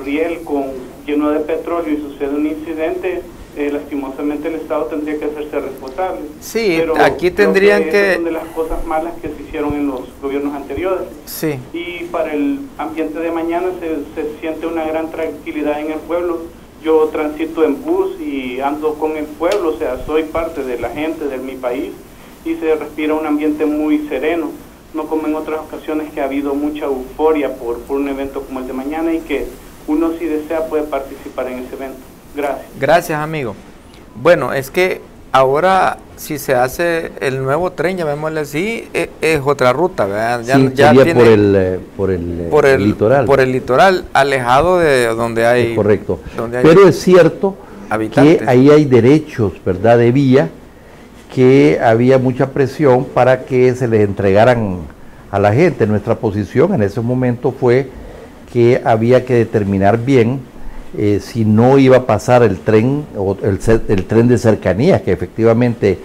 riel lleno de petróleo y sucede un incidente, lastimosamente el Estado tendría que hacerse responsable. Sí, pero aquí tendrían que... son de las cosas malas que se hicieron en los gobiernos anteriores. Sí. Y para el ambiente de mañana se siente una gran tranquilidad en el pueblo. Yo transito en bus y ando con el pueblo, o sea, soy parte de la gente de mi país, y se respira un ambiente muy sereno, no como en otras ocasiones que ha habido mucha euforia por un evento como el de mañana, y que uno, si desea, puede participar en ese evento. Gracias. Gracias, amigo. Bueno, es que ahora si se hace el nuevo tren, llamémosle así, es otra ruta, ¿verdad? Sí, Ya sería tiene, por el litoral. Por el litoral, alejado de donde hay... Es correcto. Donde hay pero es cierto habitantes. que ahí hay derechos, ¿verdad?, de vía, que había mucha presión para que se les entregaran a la gente. Nuestra posición en ese momento fue que había que determinar bien si no iba a pasar el tren, o el tren de cercanías, que efectivamente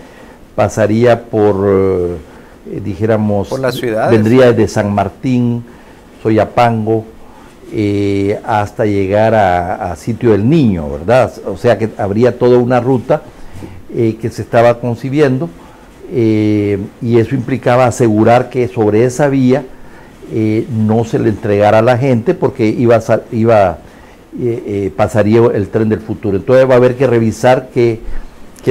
pasaría por, dijéramos, por las ciudades. Vendría desde San Martín, Soyapango, hasta llegar a Sitio del Niño, ¿verdad? O sea que habría toda una ruta que se estaba concibiendo, y eso implicaba asegurar que sobre esa vía no se le entregara a la gente, porque pasaría el tren del futuro. Entonces va a haber que revisar qué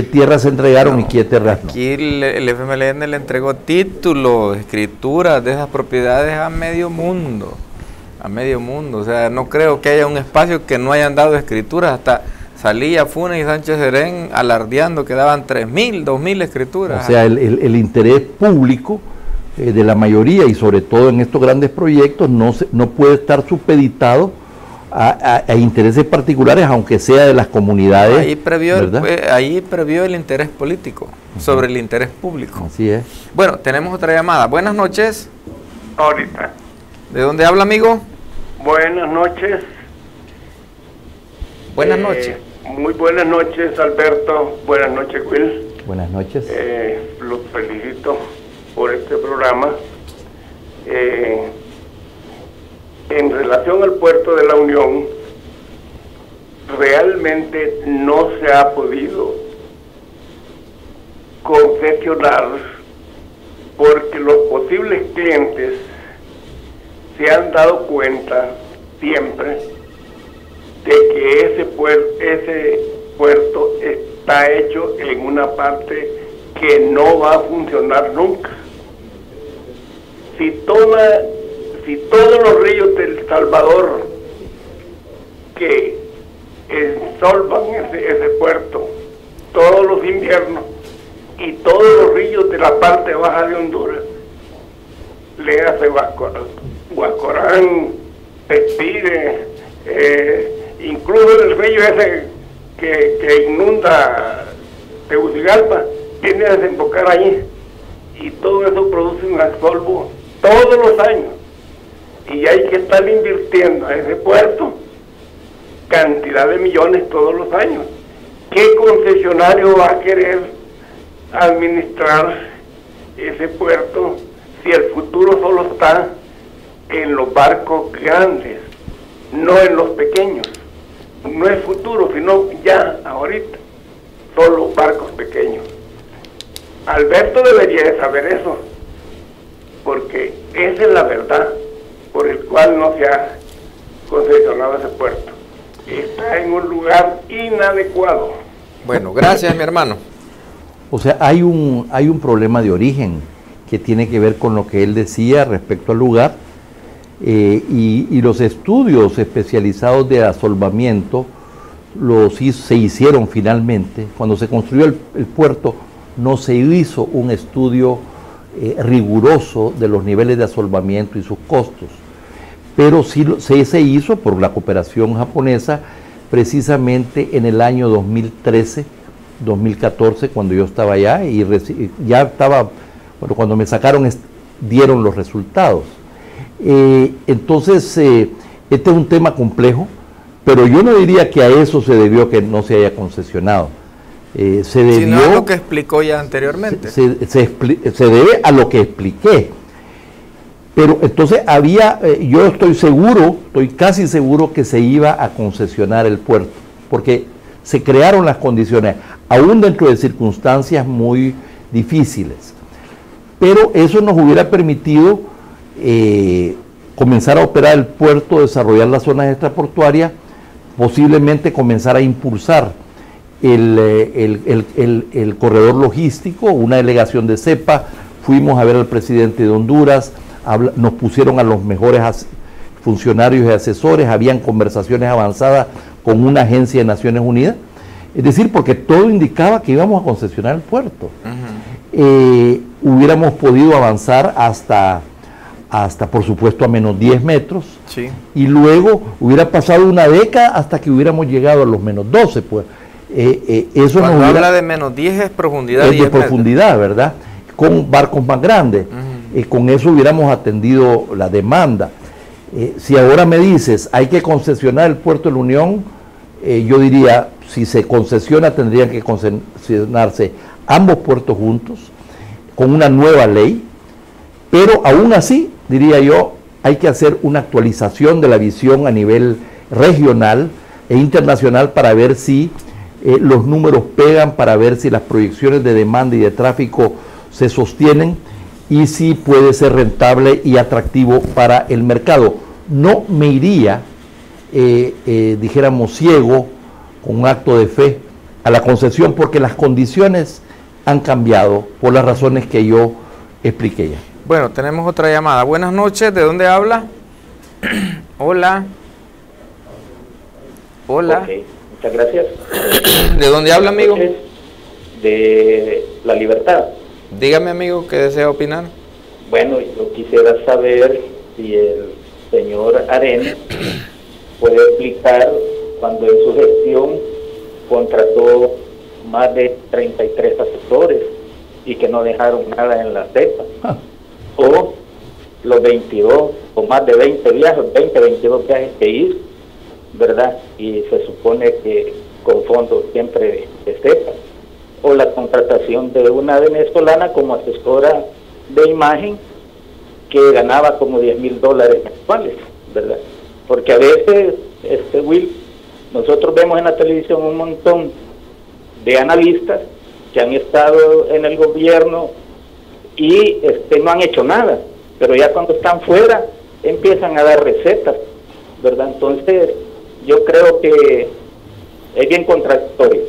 tierras se entregaron y qué tierras no. Aquí el FMLN le entregó títulos, escrituras de esas propiedades a medio mundo. O sea, no creo que haya un espacio que no hayan dado escrituras. Hasta salía Funes y Sánchez Serén alardeando que daban 3.000, 2.000 escrituras. O sea, el interés público de la mayoría, y sobre todo en estos grandes proyectos, no puede estar supeditado a intereses particulares, aunque sea de las comunidades. Ahí previó el interés político sobre el interés público. Así es. Bueno, tenemos otra llamada. Buenas noches. Ahorita. ¿De dónde habla, amigo? Buenas noches. Buenas noches. Muy buenas noches, Alberto. Buenas noches, Will. Buenas noches. Los felicito por este programa. En relación al puerto de la Unión, realmente no se ha podido concesionar porque los posibles clientes se han dado cuenta siempre de que ese puerto está hecho en una parte que no va a funcionar nunca. Si todos los ríos del Salvador que ensolvan ese puerto todos los inviernos, y todos los ríos de la parte baja de Honduras, le hace Guacorán, Pespire, incluso el río ese que inunda Tegucigalpa, viene a desembocar allí, y todo eso produce un absorbo todos los años, y hay que estar invirtiendo a ese puerto cantidad de millones todos los años. ¿Qué concesionario va a querer administrar ese puerto si el futuro solo está en los barcos grandes, no en los pequeños? No es futuro, sino ya, ahorita, solo barcos pequeños. Alberto debería de saber eso, porque esa es la verdad por el cual no se ha concesionado ese puerto. Está en un lugar inadecuado. Bueno, gracias, mi hermano. O sea, hay un problema de origen que tiene que ver con lo que él decía respecto al lugar, y los estudios especializados de asolvamiento se hicieron finalmente. Cuando se construyó el puerto, no se hizo un estudio riguroso de los niveles de asolvamiento y sus costos, pero sí se hizo por la cooperación japonesa precisamente en el año 2013, 2014, cuando yo estaba allá, y ya estaba, bueno, cuando me sacaron dieron los resultados. Entonces, este es un tema complejo, pero yo no diría que a eso se debió que no se haya concesionado. Se debió, sino a lo que explicó ya anteriormente. Se debe a lo que expliqué. Pero entonces yo estoy casi seguro que se iba a concesionar el puerto, porque se crearon las condiciones, aún dentro de circunstancias muy difíciles. Pero eso nos hubiera permitido comenzar a operar el puerto, desarrollar las zonas extraportuarias, posiblemente comenzar a impulsar el corredor logístico. Una delegación de CEPA, fuimos a ver al presidente de Honduras, nos pusieron a los mejores funcionarios y asesores, habían conversaciones avanzadas con una agencia de Naciones Unidas, Es decir, porque todo indicaba que íbamos a concesionar el puerto. Hubiéramos podido avanzar hasta por supuesto a menos 10 metros, Sí. y luego hubiera pasado una década hasta que hubiéramos llegado a los menos 12, pues. Eso Cuando nos hubiera, habla de menos 10 es profundidad es 10 de profundidad, ¿verdad? Con barcos más grandes. Con eso hubiéramos atendido la demanda. Si ahora me dices, hay que concesionar el puerto de la Unión, yo diría, si se concesiona, tendrían que concesionarse ambos puertos juntos, con una nueva ley, pero aún así, diría yo, hay que hacer una actualización de la visión a nivel regional e internacional para ver si los números pegan, para ver si las proyecciones de demanda y de tráfico se sostienen y si puede ser rentable y atractivo para el mercado. No me iría, dijéramos, ciego, con un acto de fe, a la concesión, porque las condiciones han cambiado por las razones que yo expliqué ya. Bueno, tenemos otra llamada. Buenas noches, ¿de dónde habla? Hola. Hola. Ok, muchas gracias. ¿De dónde habla, amigo? De La Libertad. Dígame, amigo, ¿qué desea opinar? Bueno, yo quisiera saber si el señor Arenas puede explicar cuando en su gestión contrató más de 33 asesores y que no dejaron nada en la cepa. O los 22 o más de 20 viajes, 22 viajes que hizo, ¿verdad? Y se supone que con fondos siempre de cepa. O la contratación de una venezolana como asesora de imagen que ganaba como $10,000 mensuales, ¿verdad? Porque a veces, Will, nosotros vemos en la televisión un montón de analistas que han estado en el gobierno y no han hecho nada, pero ya cuando están fuera empiezan a dar recetas, ¿verdad? Entonces yo creo que es bien contradictorio.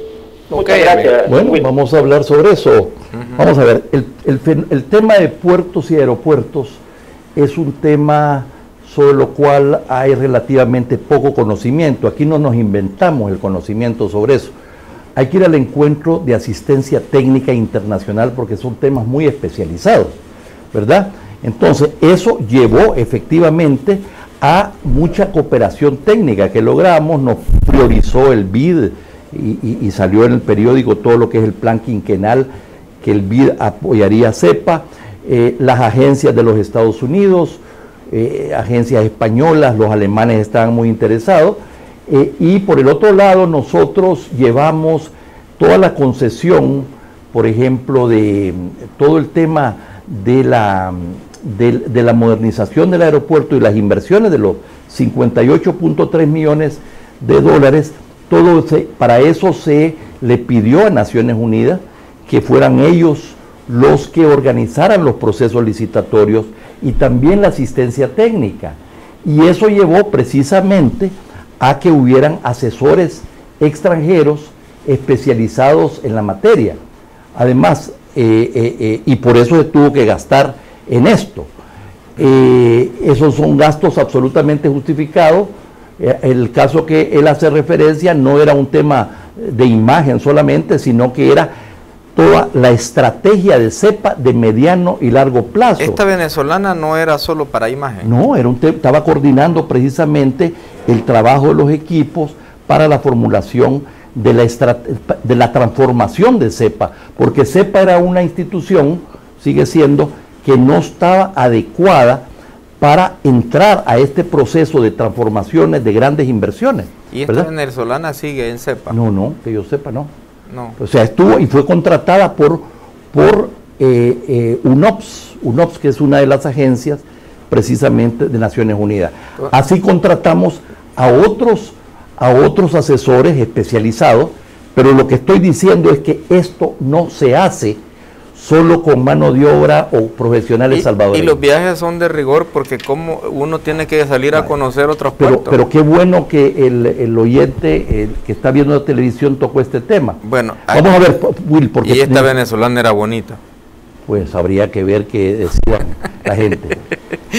Muchas gracias. Bueno, vamos a hablar sobre eso. Vamos a ver, el tema de puertos y aeropuertos es un tema sobre lo cual hay relativamente poco conocimiento. Aquí no nos inventamos el conocimiento sobre eso. Hay que ir al encuentro de asistencia técnica internacional porque son temas muy especializados, ¿verdad? Entonces, eso llevó efectivamente a mucha cooperación técnica que logramos, nos priorizó el BID y salió en el periódico todo lo que es el plan quinquenal que el BID apoyaría CEPA, las agencias de los Estados Unidos, agencias españolas, los alemanes estaban muy interesados. Y por el otro lado nosotros llevamos toda la concesión, por ejemplo, de todo el tema de la modernización del aeropuerto y las inversiones de los 58.3 millones de dólares, para eso se le pidió a Naciones Unidas que fueran ellos los que organizaran los procesos licitatorios y también la asistencia técnica. Y eso llevó precisamente a que hubieran asesores extranjeros especializados en la materia. Además, y por eso se tuvo que gastar en esto. Esos son gastos absolutamente justificados. El caso que él hace referencia no era un tema de imagen solamente, sino que era toda la estrategia de CEPA de mediano y largo plazo. Esta venezolana no era solo para imagen. No, estaba coordinando precisamente el trabajo de los equipos para la formulación de la transformación de CEPA, porque CEPA era una institución, sigue siendo, que no estaba adecuada para entrar a este proceso de transformaciones de grandes inversiones. ¿Y esta venezolana sigue en CEPA? No, que yo sepa, no. No. O sea, estuvo y fue contratada por UNOPS, que es una de las agencias precisamente de Naciones Unidas. Así contratamos a otros asesores especializados, pero lo que estoy diciendo es que esto no se hace solo con mano de obra o profesionales salvadoreños. Y los viajes son de rigor porque como uno tiene que salir a conocer otros puertos. Pero qué bueno que el oyente que está viendo la televisión tocó este tema. Bueno, vamos a ver, Will, porque... Y esta venezolana era bonita. Pues habría que ver qué decía la gente.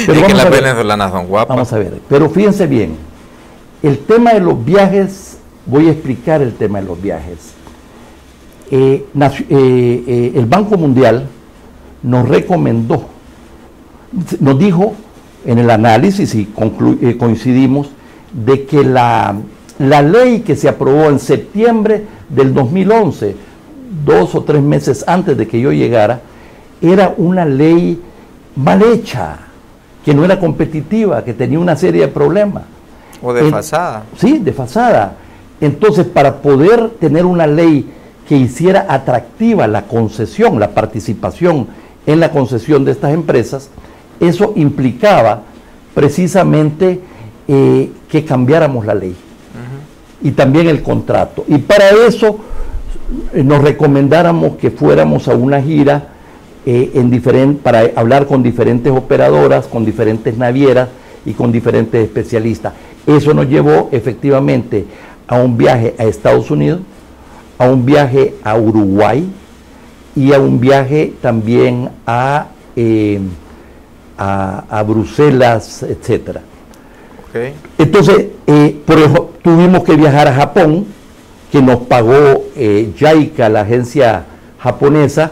Pero es que las venezolanas son guapas. Vamos a ver, pero fíjense bien, el tema de los viajes voy a explicar el tema de los viajes. El Banco Mundial nos recomendó, nos dijo en el análisis, y coincidimos, de que la ley que se aprobó en septiembre del 2011, 2 o 3 meses antes de que yo llegara, era una ley mal hecha, que no era competitiva, que tenía una serie de problemas. O desfasada. Sí, desfasada. Entonces, para poder tener una ley que hiciera atractiva la concesión, la participación en la concesión de estas empresas, eso implicaba precisamente que cambiáramos la ley y también el contrato. Y para eso nos recomendáramos que fuéramos a una gira para hablar con diferentes operadoras, con diferentes navieras y con diferentes especialistas. Eso nos llevó efectivamente a un viaje a Estados Unidos, a un viaje a Uruguay y a un viaje también a Bruselas, etcétera. Okay. Entonces, por eso tuvimos que viajar a Japón, que nos pagó JICA, la agencia japonesa,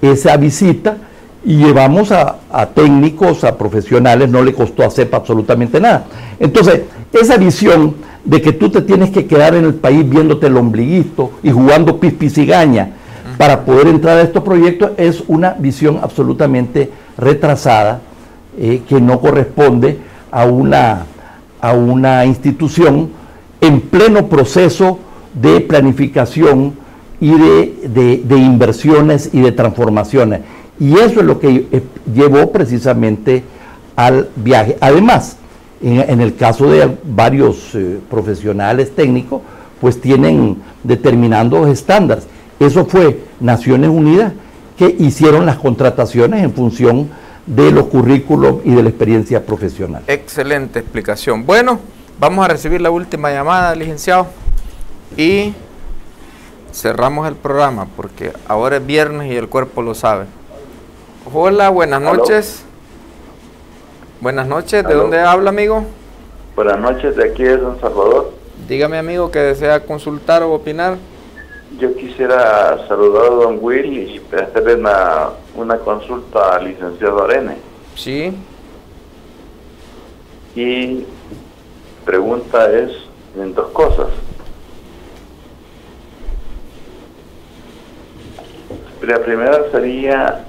esa visita, y llevamos a técnicos, a profesionales, no le costó a CEPA absolutamente nada. Entonces, esa visión de que tú te tienes que quedar en el país viéndote el ombliguito y jugando pispicigaña para poder entrar a estos proyectos es una visión absolutamente retrasada, que no corresponde a una institución en pleno proceso de planificación y de inversiones y de transformaciones. Y eso es lo que llevó precisamente al viaje. Además, en el caso de varios profesionales técnicos, pues tienen determinados estándares. Eso fue Naciones Unidas que hicieron las contrataciones en función de los currículos y de la experiencia profesional. Excelente explicación. Bueno, vamos a recibir la última llamada, licenciado, y cerramos el programa porque ahora es viernes y el cuerpo lo sabe. Hola, buenas noches. Buenas noches, ¿de dónde habla, amigo? Buenas noches, de aquí de San Salvador. Dígame, amigo, que desea consultar o opinar. Yo quisiera saludar a don Will y hacerle una consulta al licenciado Arene. Sí. Y pregunta es en 2 cosas. La primera sería,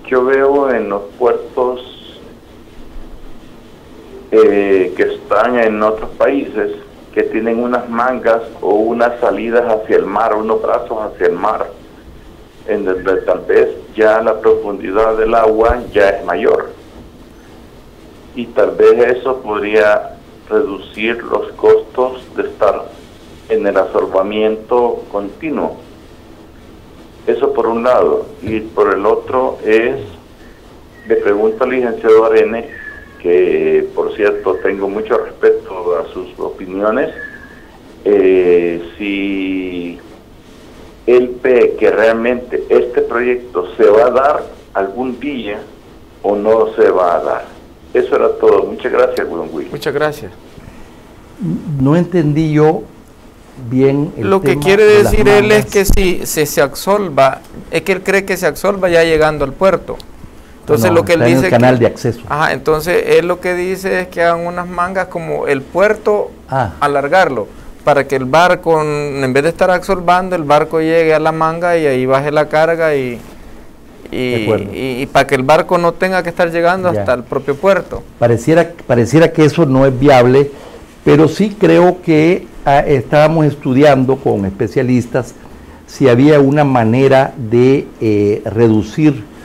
yo veo en los puertos que están en otros países que tienen unas mangas o unas salidas hacia el mar, unos brazos hacia el mar, en donde tal vez ya la profundidad del agua ya es mayor. Y tal vez eso podría reducir los costos de estar en el asolvamiento continuo. Eso por un lado. Y por el otro es, le pregunto al licenciado Arene, que por cierto tengo mucho respeto a sus opiniones, si él ve que realmente este proyecto se va a dar algún día o no se va a dar. Eso era todo. Muchas gracias, don Will. Muchas gracias. No entendí yo bien el Lo que tema quiere de las decir él es mangas. que si se absolva, es que él cree que se absolva ya llegando al puerto. Entonces No, lo que él está en dice el canal de acceso. Ajá, entonces él lo que dice es que hagan unas mangas como el puerto, alargarlo, para que el barco, en vez de estar absolvando, el barco llegue a la manga y ahí baje la carga y para que el barco no tenga que estar llegando hasta el propio puerto. Pareciera que eso no es viable, pero sí creo que estábamos estudiando con especialistas si había una manera de reducir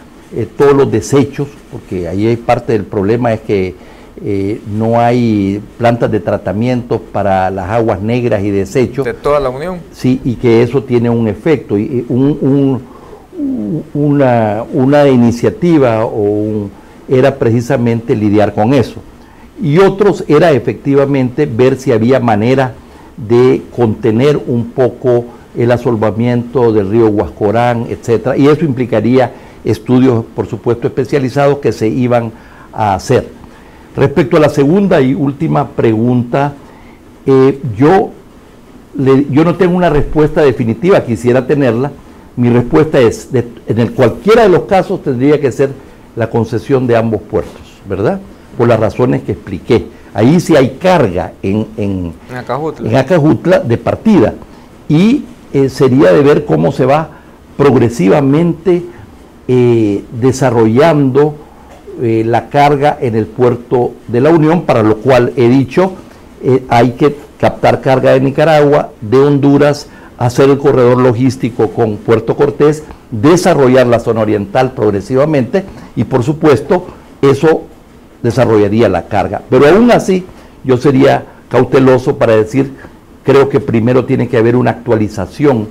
todos los desechos, porque ahí hay parte del problema, es que no hay plantas de tratamiento para las aguas negras y desechos. De toda la Unión. Sí, y que eso tiene un efecto, y una iniciativa era precisamente lidiar con eso. Y otros era efectivamente ver si había manera de contener un poco el asolvamiento del río Huascorán, etcétera, y eso implicaría estudios, por supuesto, especializados que se iban a hacer. Respecto a la segunda y última pregunta, Yo no tengo una respuesta definitiva, quisiera tenerla. Mi respuesta es, cualquiera de los casos tendría que ser la concesión de ambos puertos, ¿verdad? Por las razones que expliqué. Ahí sí hay carga en Acajutla de partida, y sería de ver cómo se va progresivamente desarrollando la carga en el puerto de la Unión, para lo cual he dicho, hay que captar carga de Nicaragua, de Honduras, hacer el corredor logístico con Puerto Cortés, desarrollar la zona oriental progresivamente, y por supuesto eso desarrollaría la carga. Pero aún así yo sería cauteloso para decir, creo que primero tiene que haber una actualización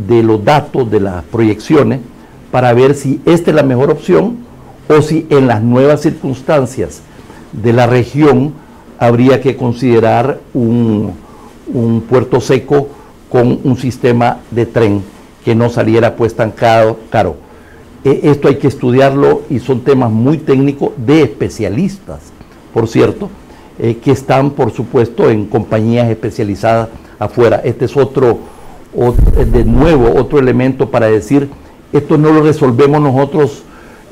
de los datos, de las proyecciones, para ver si esta es la mejor opción, o si en las nuevas circunstancias de la región habría que considerar un puerto seco con un sistema de tren que no saliera pues tan caro. Esto hay que estudiarlo, y son temas muy técnicos de especialistas, por cierto, que están por supuesto en compañías especializadas afuera. Este es otro elemento para decir, esto no lo resolvemos nosotros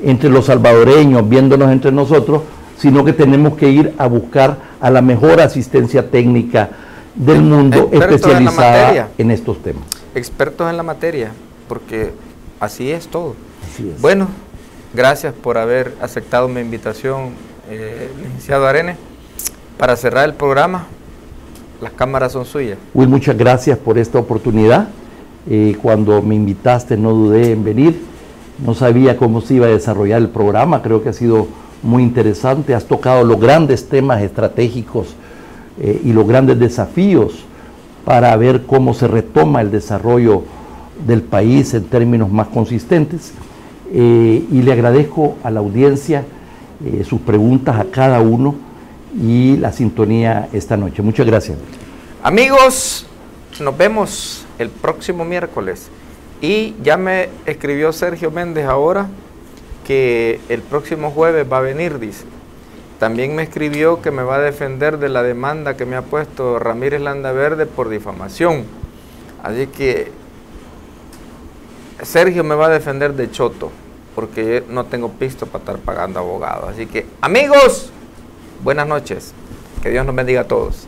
entre los salvadoreños, viéndonos entre nosotros, sino que tenemos que ir a buscar a la mejor asistencia técnica del mundo especializada en estos temas. Expertos en la materia, porque así es todo. Así es. Bueno, gracias por haber aceptado mi invitación, licenciado Arenes. Para cerrar el programa, las cámaras son suyas. Will, muchas gracias por esta oportunidad. Cuando me invitaste no dudé en venir. No sabía cómo se iba a desarrollar el programa, creo que ha sido muy interesante. Has tocado los grandes temas estratégicos y los grandes desafíos para ver cómo se retoma el desarrollo del país en términos más consistentes, y le agradezco a la audiencia sus preguntas a cada uno y la sintonía esta noche. Muchas gracias. Amigos, nos vemos el próximo miércoles, y ya me escribió Sergio Méndez ahora que el próximo jueves va a venir, dice. También me escribió que me va a defender de la demanda que me ha puesto Ramírez Landaverde por difamación. Así que Sergio me va a defender de choto, porque no tengo pisto para estar pagando abogados. Así que, amigos, buenas noches. Que Dios nos bendiga a todos.